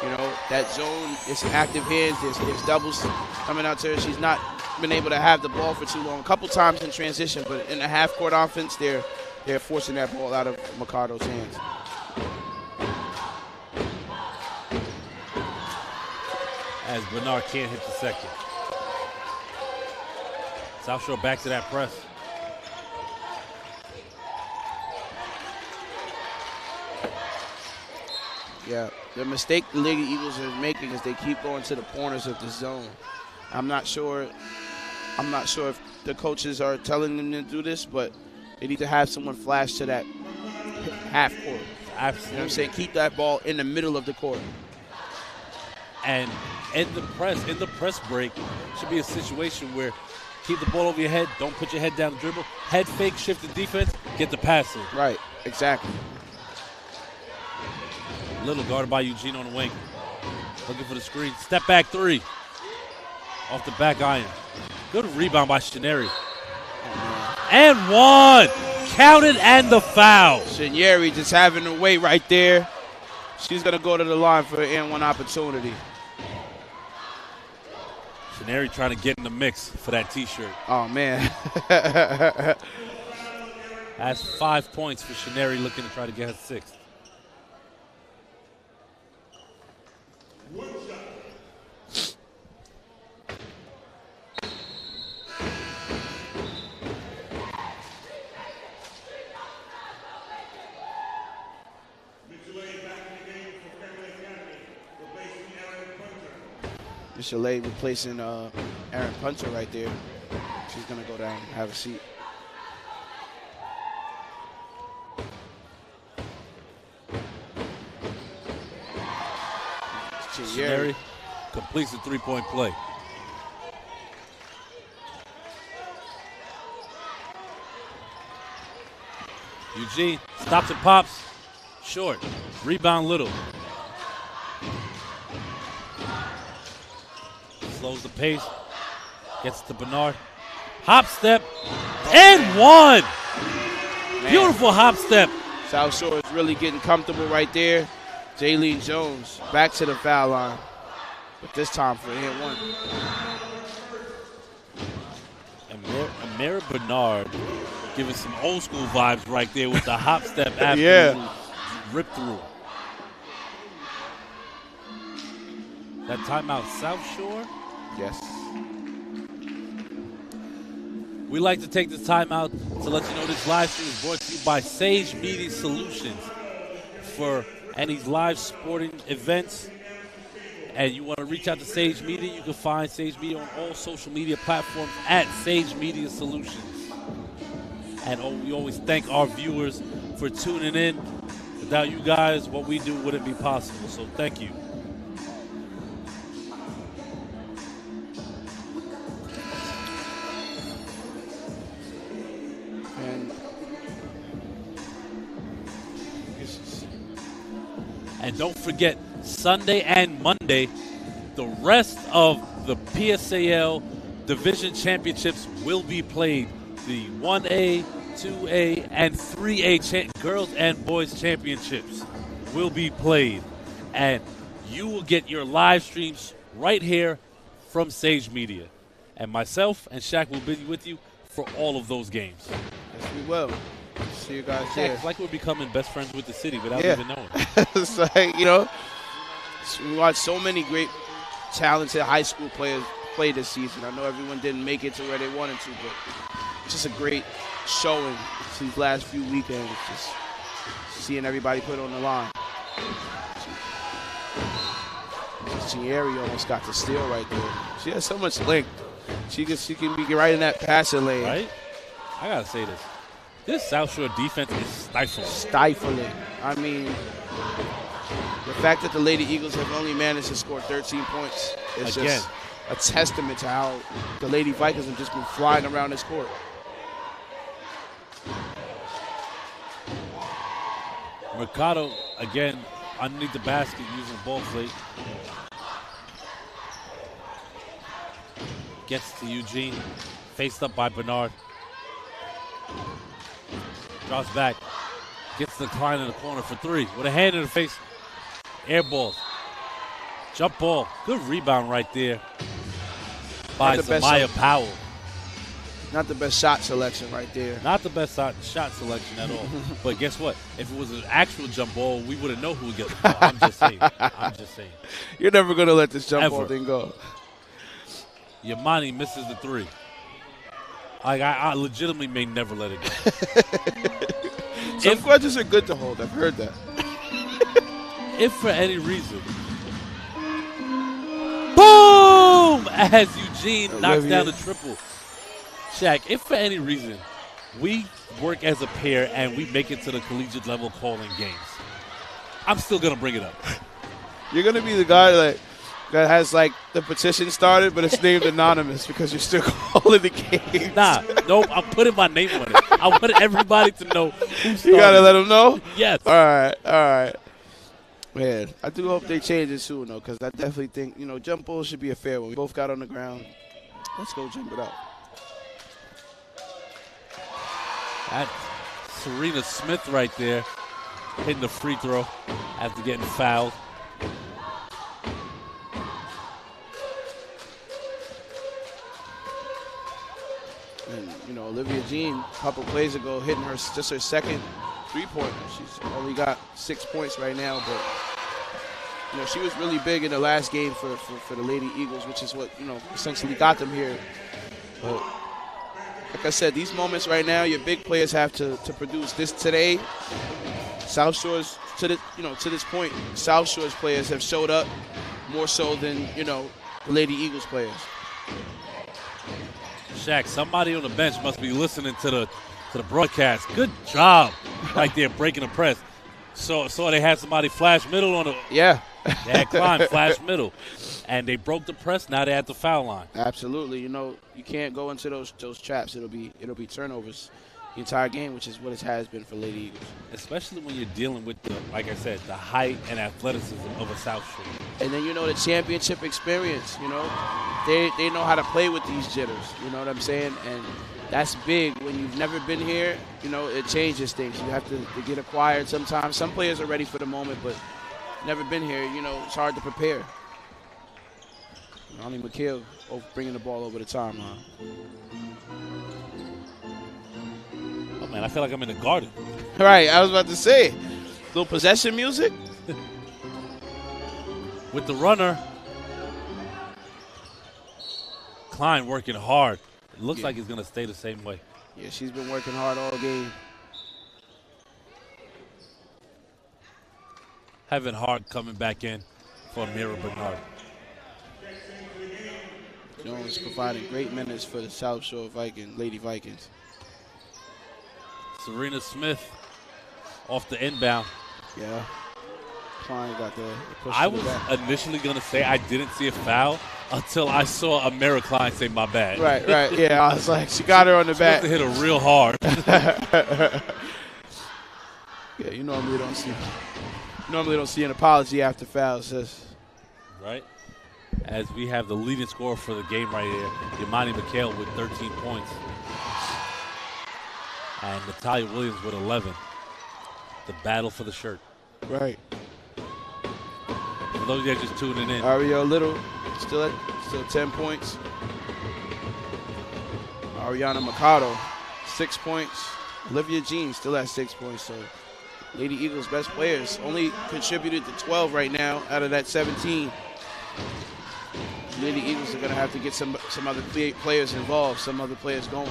You know, that zone is active hands. There's doubles coming out to her. She's not been able to have the ball for too long. A couple times in transition, but in the half-court offense, they're forcing that ball out of Mercado's hands. As Bernard can't hit the second. South Shore back to that press. Yeah, the mistake the Lady Eagles are making is they keep going to the corners of the zone. I'm not sure if the coaches are telling them to do this, but they need to have someone flash to that half court. Absolutely. You know what I'm saying? Keep that ball in the middle of the court. And in the press break, should be a situation where keep the ball over your head, don't put your head down the dribble, head fake, shift the defense, get the pass in. Right, exactly. Little guarded by Eugene on the wing. Looking for the screen. Step back three. Off the back iron. Good rebound by Shineri. And one. Counted and the foul. Shineri just having to wait right there. She's going to go to the line for an N1 opportunity. Shineri trying to get in the mix for that T-shirt. Oh, man. That's 5 points for Shineri, looking to try to get her sixth. Chalet replacing Aaron Punter right there. She's going to go down and have a seat. Shineri completes the three-point play. Eugene stops and pops. Short. Rebound Little. Slows the pace. Gets to Bernard. Hop step. And one. Man. Beautiful hop step. South Shore is really getting comfortable right there. Jaylene Jones back to the foul line. But this time for N1. Amara Bernard giving some old school vibes right there with the hop step after yeah. Rip through. That timeout, South Shore? Yes. We like to take this timeout to let you know this live stream is brought to you by Sage Media Solutions. For any live sporting events and you want to reach out to Sage Media, you can find Sage Media on all social media platforms at Sage Media Solutions. And we always thank our viewers for tuning in. Without you guys, what we do wouldn't be possible. So thank you. And don't forget, Sunday and Monday, the rest of the PSAL Division Championships will be played. The 1A, 2A, and 3A Girls and Boys Championships will be played. And you will get your live streams right here from Sage Media. And myself and Shaq will be with you for all of those games. Yes, we will. See you guys there. It's like we're becoming best friends with the city without even knowing. It's like, you know, we watched so many great, talented high school players play this season. I know everyone didn't make it to where they wanted to, but it's just a great showing these last few weekends. Just seeing everybody put on the line. Gieri almost got the steal right there. She has so much length. She can be right in that passing lane. Right? I gotta say this. This South Shore defense is stifling. Stifling. I mean, the fact that the Lady Eagles have only managed to score 13 points is just a testament to how the Lady Vikings have just been flying around this court. Mercado, again, underneath the basket using ball plate. Gets to Eugene. Faced up by Bernard. Drops back. Gets the Klein in the corner for three. With a hand in the face. Air balls. Jump ball. Good rebound right there by Zamaya Powell. Not the best shot selection right there. Not the best shot selection at all. But guess what? If it was an actual jump ball, we wouldn't know who would get the ball. I'm just saying. I'm just saying. You're never going to let this jump ball thing go. Yamani misses the three. I legitimately may never let it go. Some grudges are good to hold. I've heard that. if for any reason, boom, as Eugene knocks down the triple. Shaq, if for any reason we work as a pair and we make it to the collegiate level calling games, I'm still going to bring it up. You're going to be the guy that has, like, the petition started, but it's named anonymous because you're still calling the games. Nah, nope, I'm putting my name on it. I want everybody to know who started. You got to let them know? Yes. All right. Man, I do hope they change it soon, though, because I definitely think, jump ball should be a fair one. We both got on the ground. Let's go jump it out. That's Serena Smith right there hitting the free throw after getting fouled. And, Olivia Jean, a couple plays ago, hitting her second three-pointer. She's only got 6 points right now, but, she was really big in the last game for the Lady Eagles, which is what, essentially got them here. But like I said, these moments right now, your big players have to produce. Today, South Shores, to this point, South Shores players have showed up more so than, the Lady Eagles players. Shaq, somebody on the bench must be listening to the broadcast. Good job right there breaking the press. So they had somebody flash middle on the – Yeah. They had Klein flash middle. And they broke the press. Now they're at the foul line. Absolutely. You can't go into those traps. It'll be turnovers the entire game, which is what it has been for Lady Eagles. Especially when you're dealing with like I said, the height and athleticism of a South Shore. And then, the championship experience, they know how to play with these jitters. You know what I'm saying? And that's big. When you've never been here, it changes things. You have to get acquired sometimes. Some players are ready for the moment, but never been here, it's hard to prepare. Ronnie McHale bringing the ball over the timeline. Oh, man, I feel like I'm in the garden. Right, I was about to say. Little possession music. With the runner, Klein working hard. It looks like he's going to stay the same way. Yeah, she's been working hard all game. Having hard coming back in for Mira Bernard. Jones providing great minutes for the South Shore Lady Vikings. Serena Smith off the inbound. Yeah. Klein got the push. I was initially going to say I didn't see a foul until I saw Amira Klein say my bad. Right. Yeah, I was like, she got her on the back. She hit her real hard. Yeah, you normally don't see an apology after fouls, sis. Right. As we have the leading scorer for the game right here, Imani McHale with 13 points. And Natalia Williams with 11. The battle for the shirt. Right. For those of you just tuning in. Ariel Little still 10 points. Ariana Mercado, 6 points. Olivia Jean still at 6 points. So Lady Eagles' best players only contributed to 12 right now out of that 17. Lady Eagles are going to have to get some other players involved, some other players going.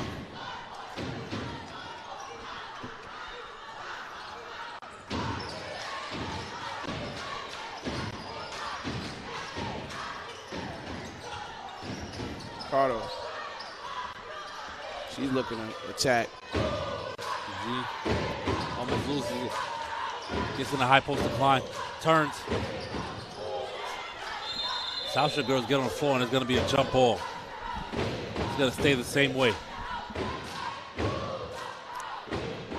Ricardo. She's looking to attack. Almost loses it. Gets in the high post decline. Turns. South Shore girls get on the floor and it's going to be a jump ball. It's going to stay the same way.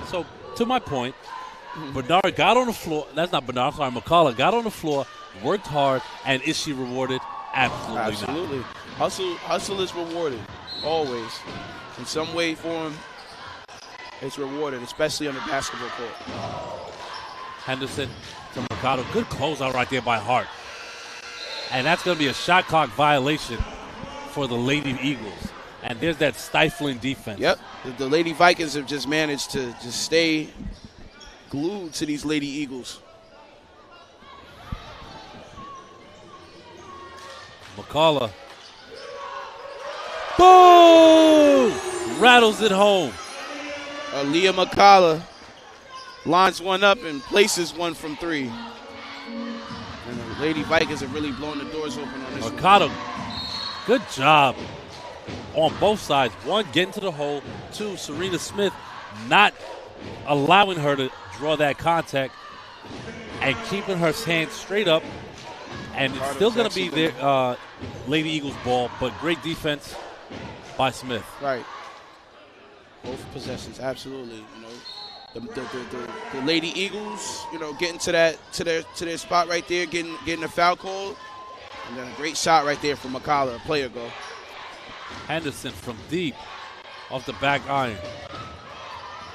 So, to my point, Bernard got on the floor. That's not Bernard, I'm sorry, McCullough got on the floor, worked hard, and is she rewarded? Absolutely not. Hustle is rewarded, always. In some way, form, it's rewarded, especially on the basketball court. Henderson to Mercado. Good closeout right there by Hart. And that's going to be a shot clock violation for the Lady Eagles. And there's that stifling defense. Yep. The Lady Vikings have just managed to just stay glued to these Lady Eagles. McCullough. Boom! Rattles it home. Leah McCullough lines one up and places one from three. Lady Vikings are really blowing the doors open on this one. Mercado, good job on both sides. One, getting to the hole. Two, Serena Smith not allowing her to draw that contact and keeping her hands straight up. And it's still going to be their Lady Eagles ball, but great defense by Smith. Right. Both possessions, absolutely. You know, the Lady Eagles, you know, getting to their spot right there, getting a foul call, and then a great shot right there from McCollar, a player go. Henderson from deep off the back iron.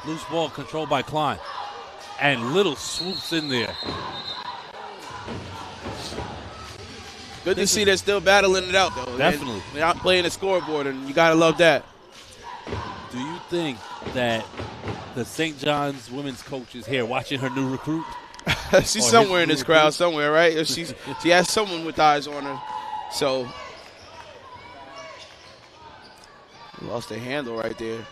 Loose ball controlled by Klein. And Little swoops in there. Good to see they're still battling it out, though. Definitely. They're not playing the scoreboard, and you got to love that. Do you think that the St. John's women's coach is here watching her new recruit? She's somewhere in this crowd somewhere, right? She has someone with eyes on her. So, lost the handle right there.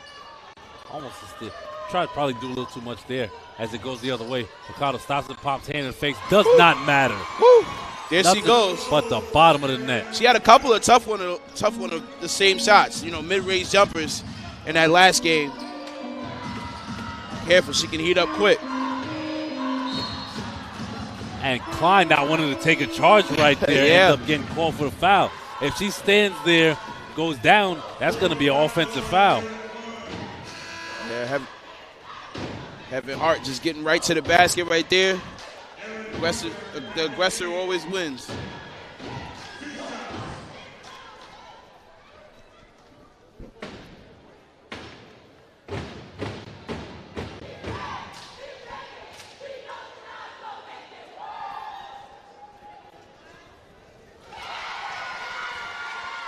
Almost a stiff. Tried to probably do a little too much there as it goes the other way. Mercado stops and pops hand in the face. Does not matter. Woo! There Nothing she goes. But the bottom of the net. She had a couple of tough one of the same shots. You know, mid-range jumpers in that last game. Careful, she can heat up quick. And Klein not wanting to take a charge right there. Yeah. Ends up getting called for the foul. If she stands there, goes down, that's going to be an offensive foul. Yeah, Heaven Hart just getting right to the basket right there. The aggressor always wins.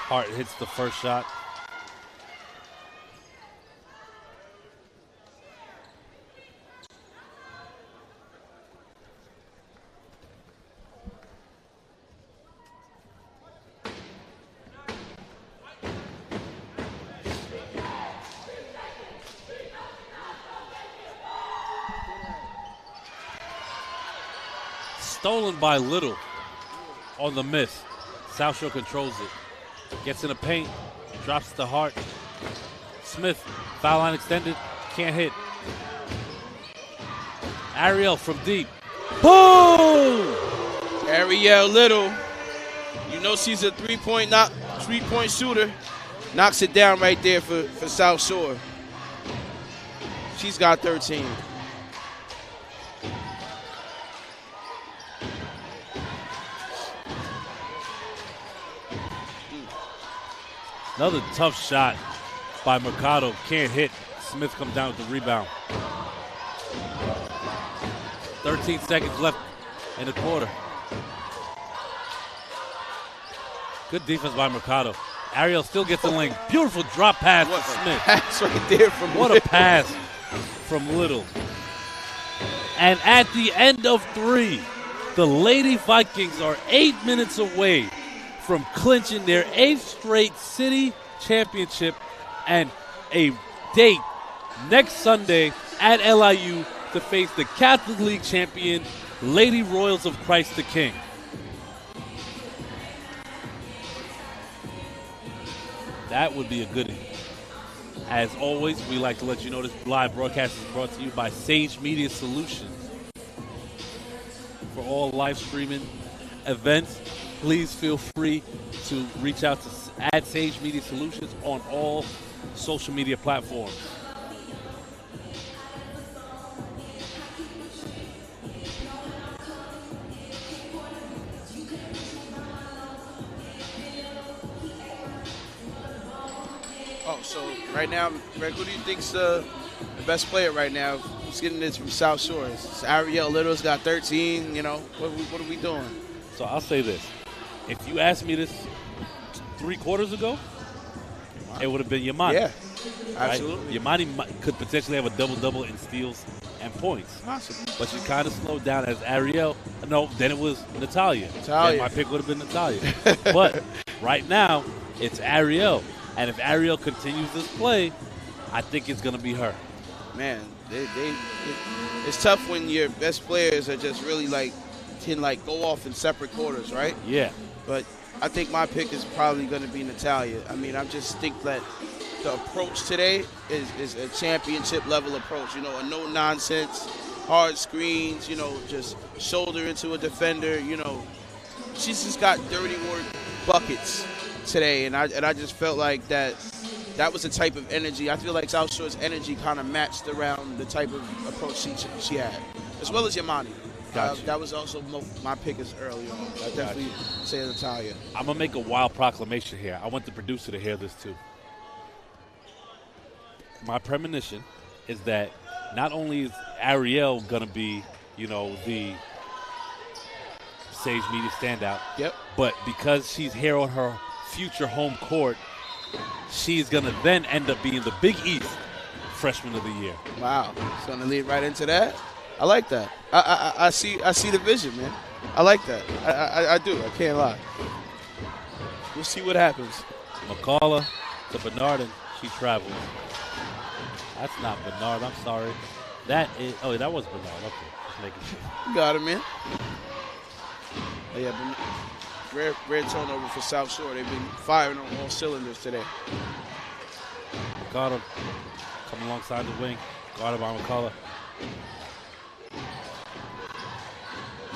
Hart hits the first shot. Stolen by Little on the miss. South Shore controls it. Gets in the paint, drops to Hart. Smith, foul line extended, can't hit. Ariel from deep. Boom! Ariel Little, you know she's a three-point shooter. Knocks it down right there for South Shore. She's got 13. Another tough shot by Mercado. Can't hit. Smith comes down with the rebound. 13 seconds left in the quarter. Good defense by Mercado. Ariel still gets the lane. Beautiful drop pass to Smith. Pass right there from What a pass from Little. And at the end of 3, the Lady Vikings are 8 minutes away from clinching their 8th straight city championship and a date next Sunday at LIU to face the Catholic League champion Lady Royals of Christ the King. That would be a goodie. As always, we like to let you know this live broadcast is brought to you by Sage Media Solutions. For all live streaming events, please feel free to reach out to @Sage Media Solutions on all social media platforms. Oh, so right now, Greg, who do you think's the best player right now? Who's getting this from South Shore? It's Ariel Little's got 13. You know, what are we doing? So I'll say this. If you asked me this 3 quarters ago, it would have been Yamani. Yeah, absolutely. Right? Yamani could potentially have a double-double in steals and points. Possibly. But she kind of slowed down as Ariel. No, then it was Natalia. Natalia. Then my pick would have been Natalia. But right now, it's Ariel. And if Ariel continues this play, I think it's going to be her. Man, it's tough when your best players are just really like can like go off in separate quarters, right? Yeah. But I think my pick is probably going to be Natalia. I mean, I just think that the approach today is a championship level approach. You know, a no nonsense, hard screens. You know, just shoulder into a defender. You know, she's just got dirty work buckets today, and I just felt like that was the type of energy. I feel like South Shore's energy kind of matched around the type of approach she had, as well as Yamani. Gotcha. That was also my pick is early on. I definitely say Natalia. I'm going to make a wild proclamation here. I want the producer to hear this too. My premonition is that not only is Ariel going to be, you know, the Sage Media standout, yep, but because she's here on her future home court, she's going to then end up being the Big East Freshman of the Year. Wow. It's going to lead right into that. I like that. I see the vision, man. I like that. I do. I can't lie. We'll see what happens. McCullough to Bernard, and she travels. That's not Bernard. I'm sorry. That is. Oh, that was Bernard. Okay, just making sure. Got him, man. Oh, yeah, rare turnover for South Shore. They've been firing on all cylinders today. McCullough coming alongside the wing. Guarded by McCullough.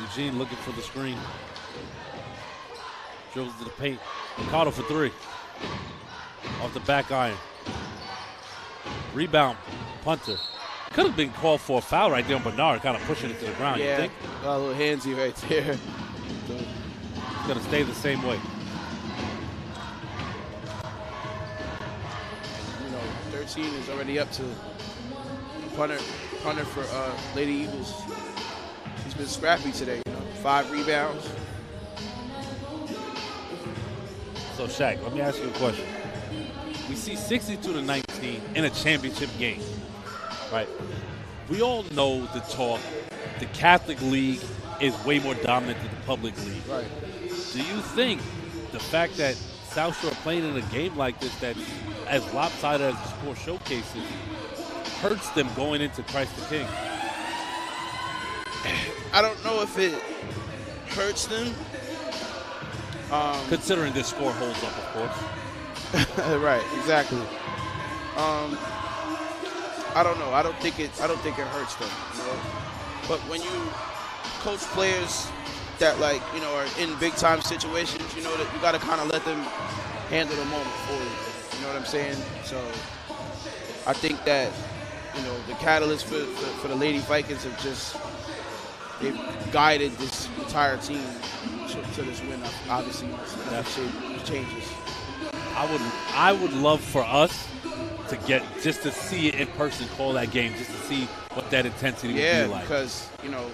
Eugene looking for the screen. Dribbles to the paint. McCullough for three. Off the back iron. Rebound. Punter. Could have been called for a foul right there on Bernard, kind of pushing it to the ground, yeah, you think? A little handsy right there. It's going to stay the same way. You know, 13 is already up to punter for Lady Eagles. He's been scrappy today, you know, 5 rebounds. So, Shaq, let me ask you a question. We see 62-19 in a championship game, right? We all know the talk. The Catholic League is way more dominant than the public league. Right. Do you think the fact that South Shore playing in a game like this that's as lopsided as the sport showcases hurts them going into Christ the King? I don't know if it hurts them. Considering this score holds up, of course. Right, exactly. I don't know. I don't think it hurts them. You know? But when you coach players that, like, you know, are in big time situations, you know, that you got to kind of let them handle the moment for you. You know what I'm saying? So I think that, you know, the catalyst for the Lady Vikings have just they've guided this entire team to this win. Obviously, it changes. I would love for us to get just to see it in person, call that game, just to see what that intensity would be like. Yeah, because, you know,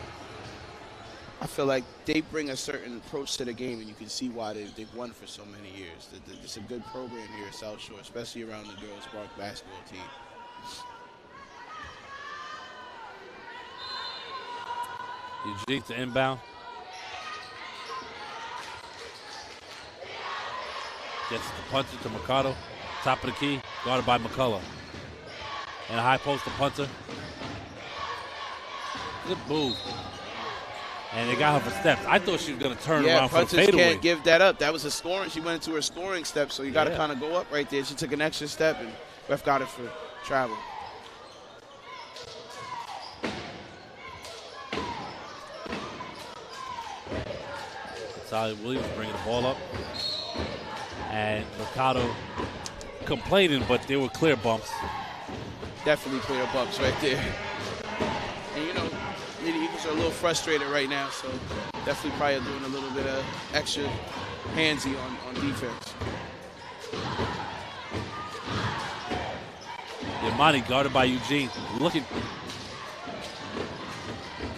I feel like they bring a certain approach to the game, and you can see why they've won for so many years. It's a good program here at South Shore, especially around the girls' basketball team. Eugene to inbound. Gets the puncher to Mercado. Top of the key, guarded by McCullough. And a high post to Punter. Good move. And they got her for steps. I thought she was going to turn around for a fadeaway. Yeah, can't give that up. That was a scoring. She went into her scoring step, so you got to kind of go up right there. She took an extra step, and ref got it for travel. Sally Williams bringing the ball up. And Mercado complaining, but there were clear bumps. Definitely clear bumps right there. And, you know, the Eagles are a little frustrated right now, so definitely probably doing a little bit of extra handsy on defense. Yamani guarded by Eugene. Looking.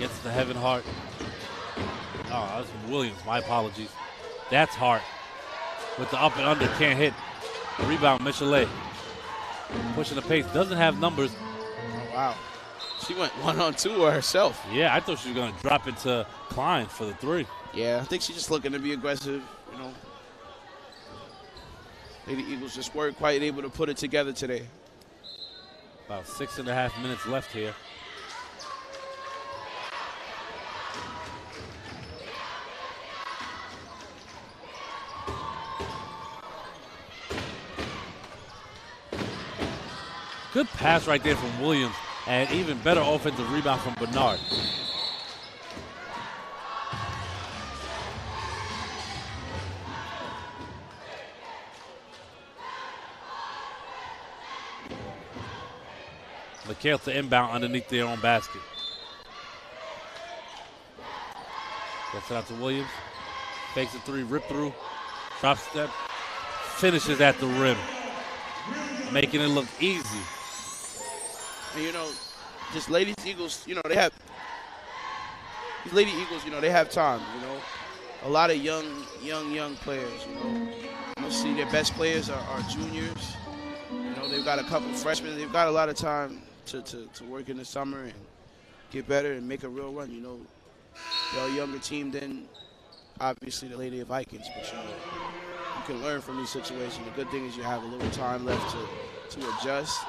Gets the Heaven Hart. Oh, that's Williams. My apologies. That's Hart. With the up and under, can't hit. Rebound, Michelet. Pushing the pace. Doesn't have numbers. Oh, wow. She went 1-on-2 herself. Yeah, I thought she was going to drop it to Klein for the three. Yeah, I think she's just looking to be aggressive, you know. Lady Eagles just weren't quite able to put it together today. About 6.5 minutes left here. Good pass right there from Williams, and even better offensive rebound from Bernard. McHale to inbound underneath their own basket. Gets it out to Williams. Fakes a three, rip through, drop step, finishes at the rim, making it look easy. And, you know, just Lady Eagles, you know, they have these Lady Eagles, you know, they have time, you know. A lot of young players, you know. Mostly their best players are juniors. You know, they've got a couple freshmen. They've got a lot of time to work in the summer and get better and make a real run, you know. They're a younger team than, obviously, the Lady Vikings, but, you know, you can learn from these situations. The good thing is you have a little time left to adjust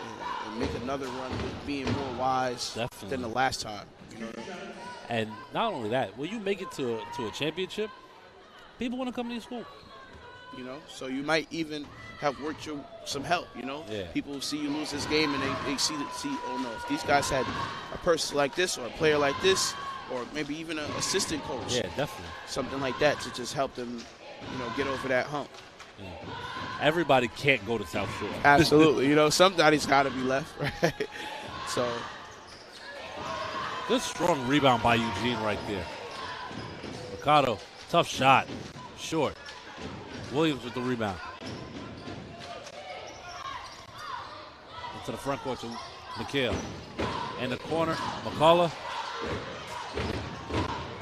and make another run with being more wise than the last time, you know. And not only that, when you make it to a championship, people want to come to your school. You know, so you might even have worked some help, you know. Yeah. People see you lose this game and they see, oh no, if these guys had a person like this or a player like this or maybe even an assistant coach. Yeah, definitely. Something like that to just help them, you know, get over that hump. Yeah. Everybody can't go to South Shore. Absolutely. You know, somebody's got to be left, right? So. Good strong rebound by Eugene right there. Mercado, tough shot, short. Williams with the rebound. Into the front court to McHale. In the corner, McCullough.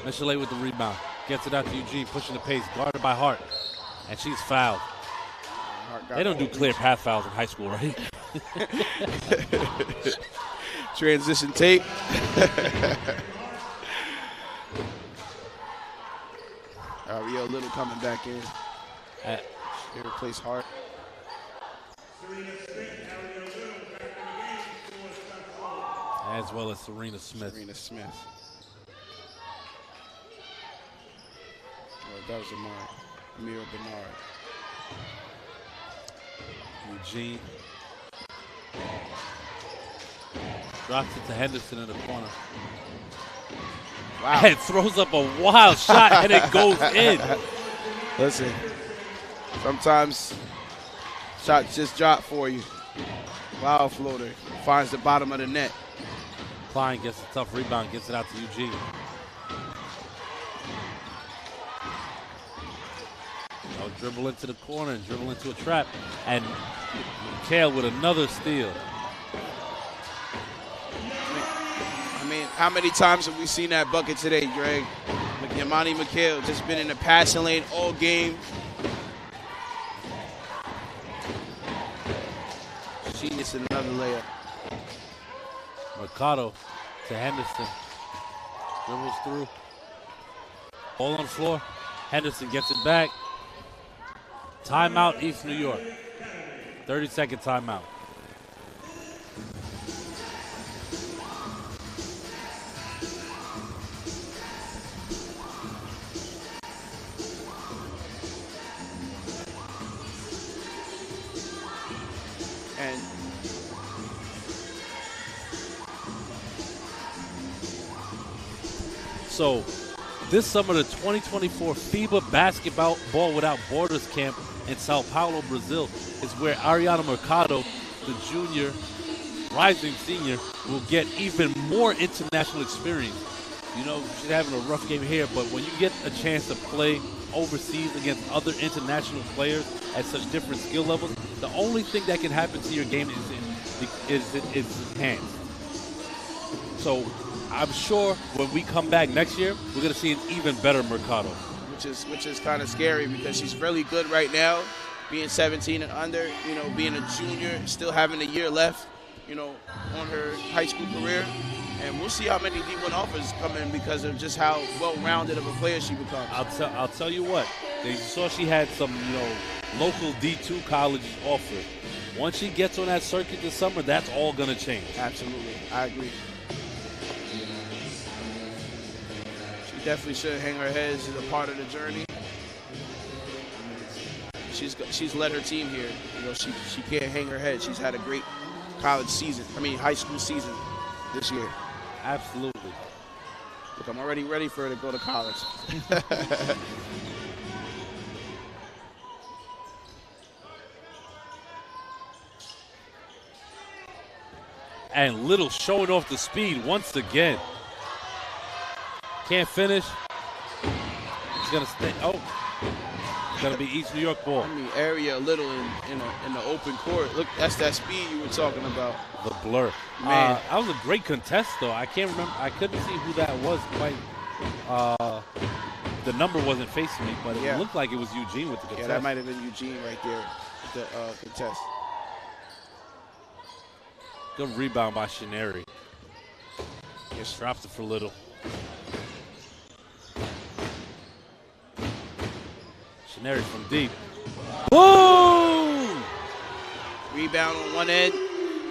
Michelet with the rebound. Gets it out to Eugene, pushing the pace, guarded by Hart. And she's fouled. They don't do clear path fouls in high school, right? Transition tape. Ariel Little coming back in. They replace Hart. As well as Serena Smith. Well, that was Amira Bernard. Eugene. Drops it to Henderson in the corner. Wow. And throws up a wild shot and it goes in. Listen, sometimes shots just drop for you. Wild floater. Finds the bottom of the net. Klein gets a tough rebound, gets it out to Eugene. Dribble into the corner and dribble into a trap. And McHale with another steal. I mean, how many times have we seen that bucket today, Greg? Yamani McHale just been in the passing lane all game. Genius in another layup. Mercado to Henderson. Dribbles through. Ball on the floor. Henderson gets it back. Timeout, East New York. 30-second timeout. And so this summer, the 2024 FIBA Basketball Without Borders Camp in Sao Paulo, Brazil, is where Ariana Mercado, the junior, rising senior, will get even more international experience. You know, she's having a rough game here, but when you get a chance to play overseas against other international players at such different skill levels, the only thing that can happen to your game is enhanced. So I'm sure when we come back next year, we're going to see an even better Mercado. Which is kind of scary because she's really good right now, being 17 and under, you know, being a junior, still having a year left, you know, on her high school career. And we'll see how many D1 offers come in because of just how well-rounded of a player she becomes. I'll tell you what, they saw she had some, you know, local D2 colleges offered. Once she gets on that circuit this summer, that's all going to change. Absolutely. I agree. She definitely should hang her head as a part of the journey. She's led her team here. You know, she can't hang her head. She's had a great college season. I mean, high school season this year. Absolutely. Look, I'm already ready for her to go to college. And Little showing off the speed once again. Can't finish. He's going to stay. Oh. It's going to be East New York ball. I mean, area Little in the open court. Look, that's that speed you were talking about. The blur. Man. That was a great contest, though. I can't remember. I couldn't see who that was quite. The number wasn't facing me, but it looked like it was Eugene with the contest. Yeah, that might have been Eugene right there with the contest. Good rebound by Shineri. Just drops it for Little. Shineri from deep. Boom! Rebound on one end,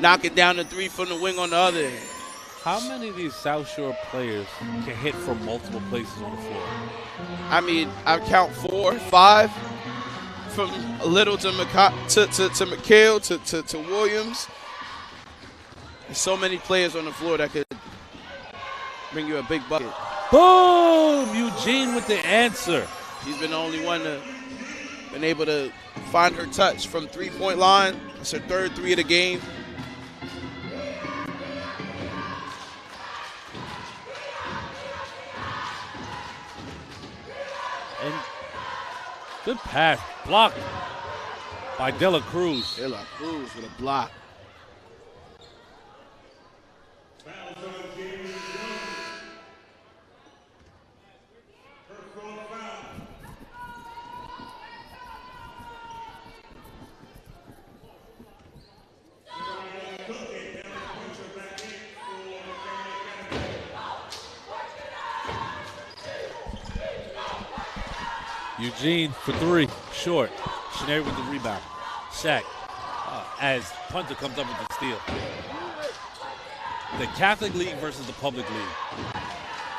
knock it down to 3 from the wing on the other end. How many of these South Shore players can hit from multiple places on the floor? I mean, I count 4, 5 from Little to McHale to Williams. There's so many players on the floor that could bring you a big bucket. Boom! Eugene with the answer. She's been the only one to been able to find her touch from 3-point line. It's her 3rd 3 of the game. And good pass, blocked by De La Cruz. De La Cruz with a block. Eugene for 3, short. Shineri with the rebound. Shaq as punter comes up with the steal. The Catholic League versus the Public League.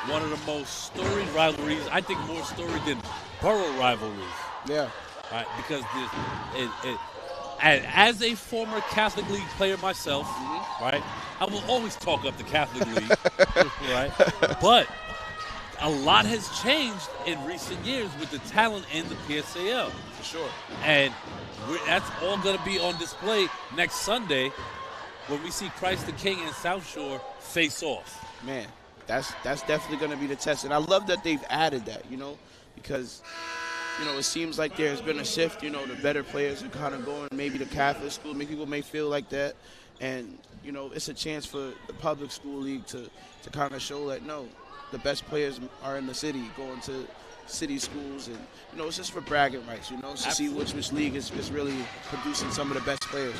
One of the most storied rivalries. I think more storied than borough rivalries. Yeah. Right, because as a former Catholic League player myself, right, I will always talk up the Catholic League, right? But a lot has changed in recent years with the talent in the PSAL. For sure. And that's all going to be on display next Sunday when we see Christ the King and South Shore face off. Man, that's definitely going to be the test. And I love that they've added that, because, it seems like there's been a shift. The better players are kind of going maybe to Catholic school. Maybe people may feel like that. And, it's a chance for the public school league to kind of show that, no, the best players are in the city, going to city schools, and it's just for bragging rights, to see which league is really producing some of the best players.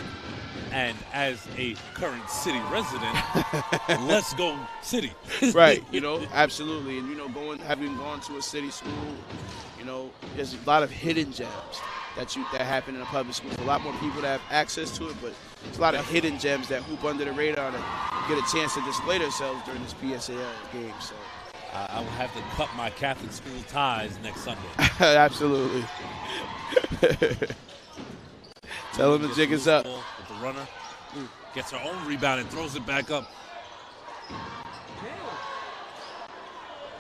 And as a current city resident, let's go city. Right, absolutely. And having gone to a city school, there's a lot of hidden gems that happen in a public school. There's a lot more people that have access to it, but there's a lot of hidden gems that hoop under the radar that get a chance to display themselves during this PSAL game. So I will have to cut my Catholic school ties next Sunday. Absolutely. Tell him the jig is up. With the runner, gets her own rebound and throws it back up.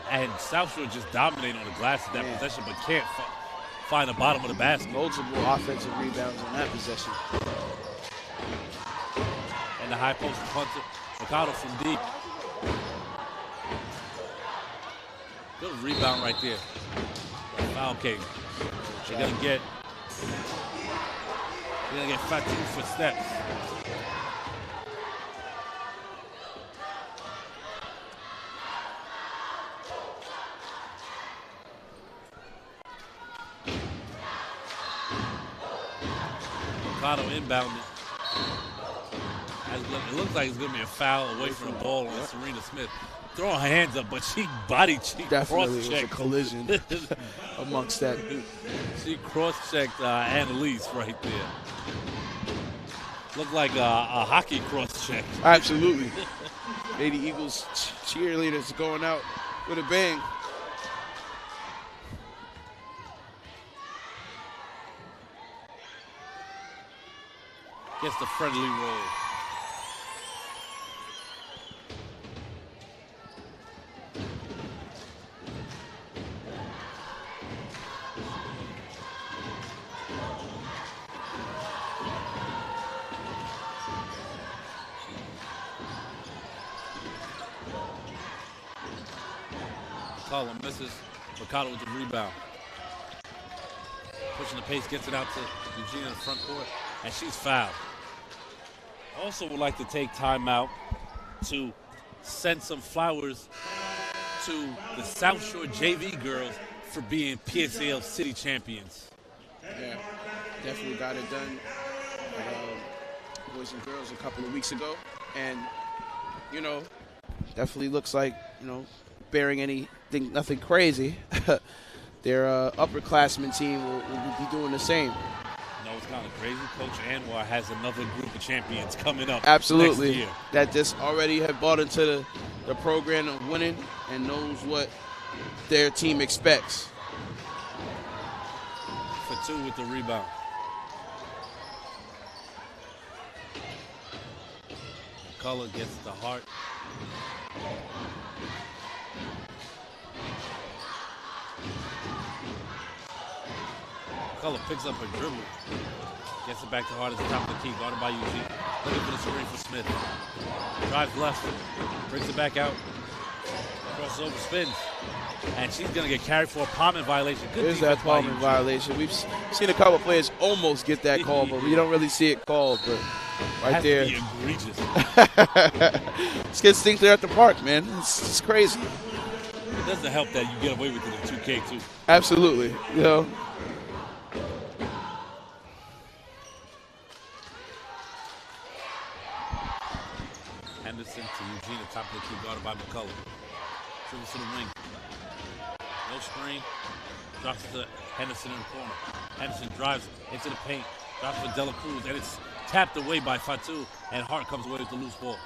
And South Shore just dominating on the glass in that possession, but can't find the bottom of the basket. Multiple offensive rebounds on that possession. And the high post punter, Mercado from deep. Good rebound right there. Foul cake. They're gonna get Fatu for steps. Mercado inbounded. It looks like it's gonna be a foul away from the ball on Serena Smith. Throwing her hands up, but she definitely was a cross-checked. collision amongst that. She cross-checked Annalise right there. Looked like a hockey cross-check. Absolutely. Lady Eagles cheerleaders going out with a bang. Gets the friendly roll. McCollum misses. Mercado with the rebound. Pushing the pace, gets it out to Eugene in the front court, and she's fouled. Also would like to take time out to send some flowers to the South Shore JV girls for being PSAL City champions. Yeah, definitely got it done. Boys and girls a couple of weeks ago, and definitely looks like bearing anything, nothing crazy. Their upperclassmen team will be doing the same. It's kind of crazy. Coach Anwar has another group of champions coming up. Absolutely. Next year. That just already have bought into the program of winning and knows what their team expects. Fatu with the rebound. McCullough gets the Hart. McCullough picks up her dribble. Gets it back to Hart at the top of the key. Guarded by Eugene. Looking for the screen for Smith. Drives left. Brings it back out. Crosses over, spins. And she's going to get carried for a Palmer violation. Good There's that Palmer violation. We've seen a couple of players almost get that call, but we don't really see it called. But right there. Has to be egregious. This kid's think they're at the park, man. It's crazy. It doesn't help that you get away with it in 2K, too. Absolutely. Henderson to Eugene, the top of the key, guarded by McCullough. Dribbles to the wing. No screen. Drops it to Henderson in the corner. Henderson drives into the paint. Drops for Dela Cruz, and it's tapped away by Fatu, and Hart comes away with the loose ball.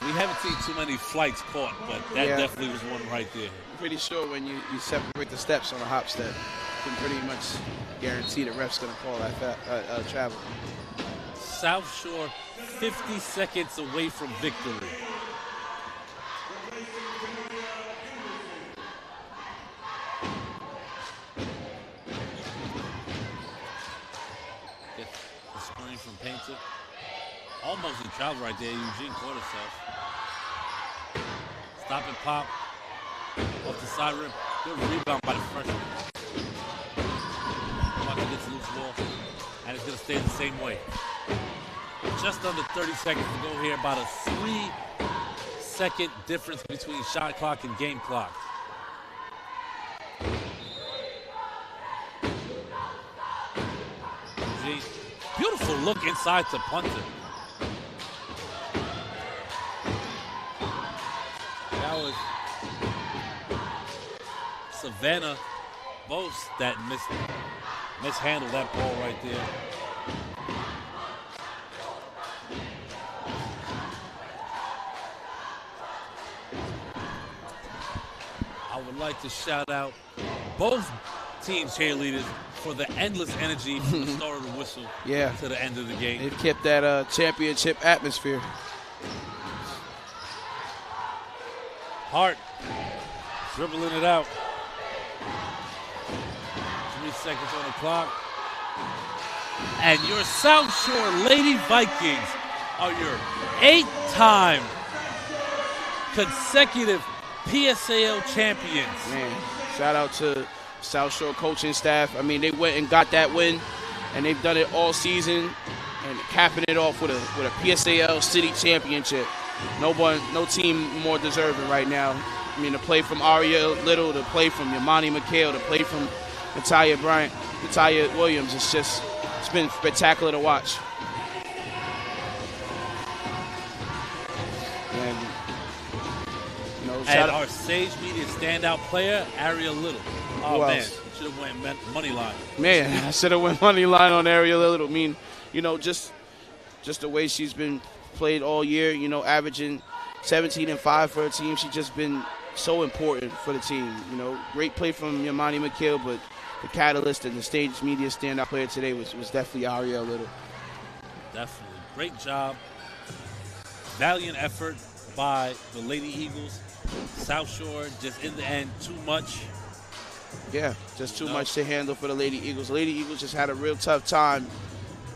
We haven't seen too many flights caught, but that definitely was one right there. I'm pretty sure when you separate the steps on a hop step, you can pretty much guarantee the ref's going to call that travel. South Shore 50 seconds away from victory. Get the screen from Painter. Almost in travel right there. Eugene caught herself. Stop and pop. Off the side rim. Good rebound by the freshman. Martin gets a loose ball. And it's going to stay the same way. Just under 30 seconds to go here. About a 3-second difference between shot clock and game clock. Eugene. Beautiful look inside to Punter. That was Savannah Bose that mishandled that ball right there. I would like to shout out both team cheerleaders for the endless energy from the start of the whistle to the end of the game. They've kept that championship atmosphere. Hart dribbling it out. 3 seconds on the clock. And your South Shore Lady Vikings are your 8-time consecutive PSAL champions. Man, shout out to South Shore coaching staff. I mean, they went and got that win, and they've done it all season, and capping it off with a PSAL City Championship. No team more deserving right now. I mean, to play from Aria Little, to play from Yamani McHale, to play from Natalia Williams, it's been spectacular to watch. And our Sage Media standout player, Aria Little. Oh, man, should have went money line. Man, I should have went money line on Aria Little. I mean, just the way she's been played all year, averaging 17 and 5 for her team. She's just been so important for the team. Great play from Yamani McHale, but the catalyst and the Stage Media standout player today was definitely Aria Little. Definitely. Great job. Valiant effort by the Lady Eagles. South Shore, just in the end, too much. Yeah, just too much to handle for the Lady Eagles. The Lady Eagles just had a real tough time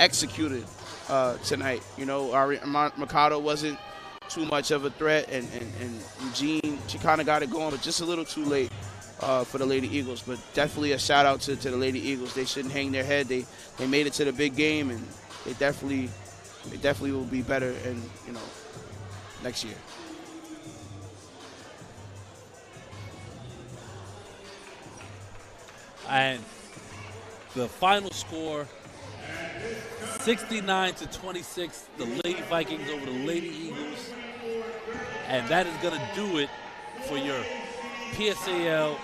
executing tonight. You know, Mikado wasn't too much of a threat, and Eugene, she kind of got it going, but just a little too late for the Lady Eagles. But definitely a shout out to the Lady Eagles. They shouldn't hang their head. They made it to the big game, and they definitely will be better, and next year. And the final score, 69-26, the Lady Vikings over the Lady Eagles. And that is going to do it for your PSAL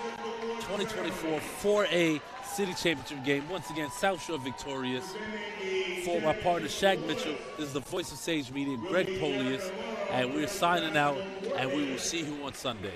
2024 4A City Championship game. Once again, South Shore victorious. For my partner, Shaq Mitchell, this is the voice of Sage Media, Greg Polius, and we're signing out, and we will see you on Sunday.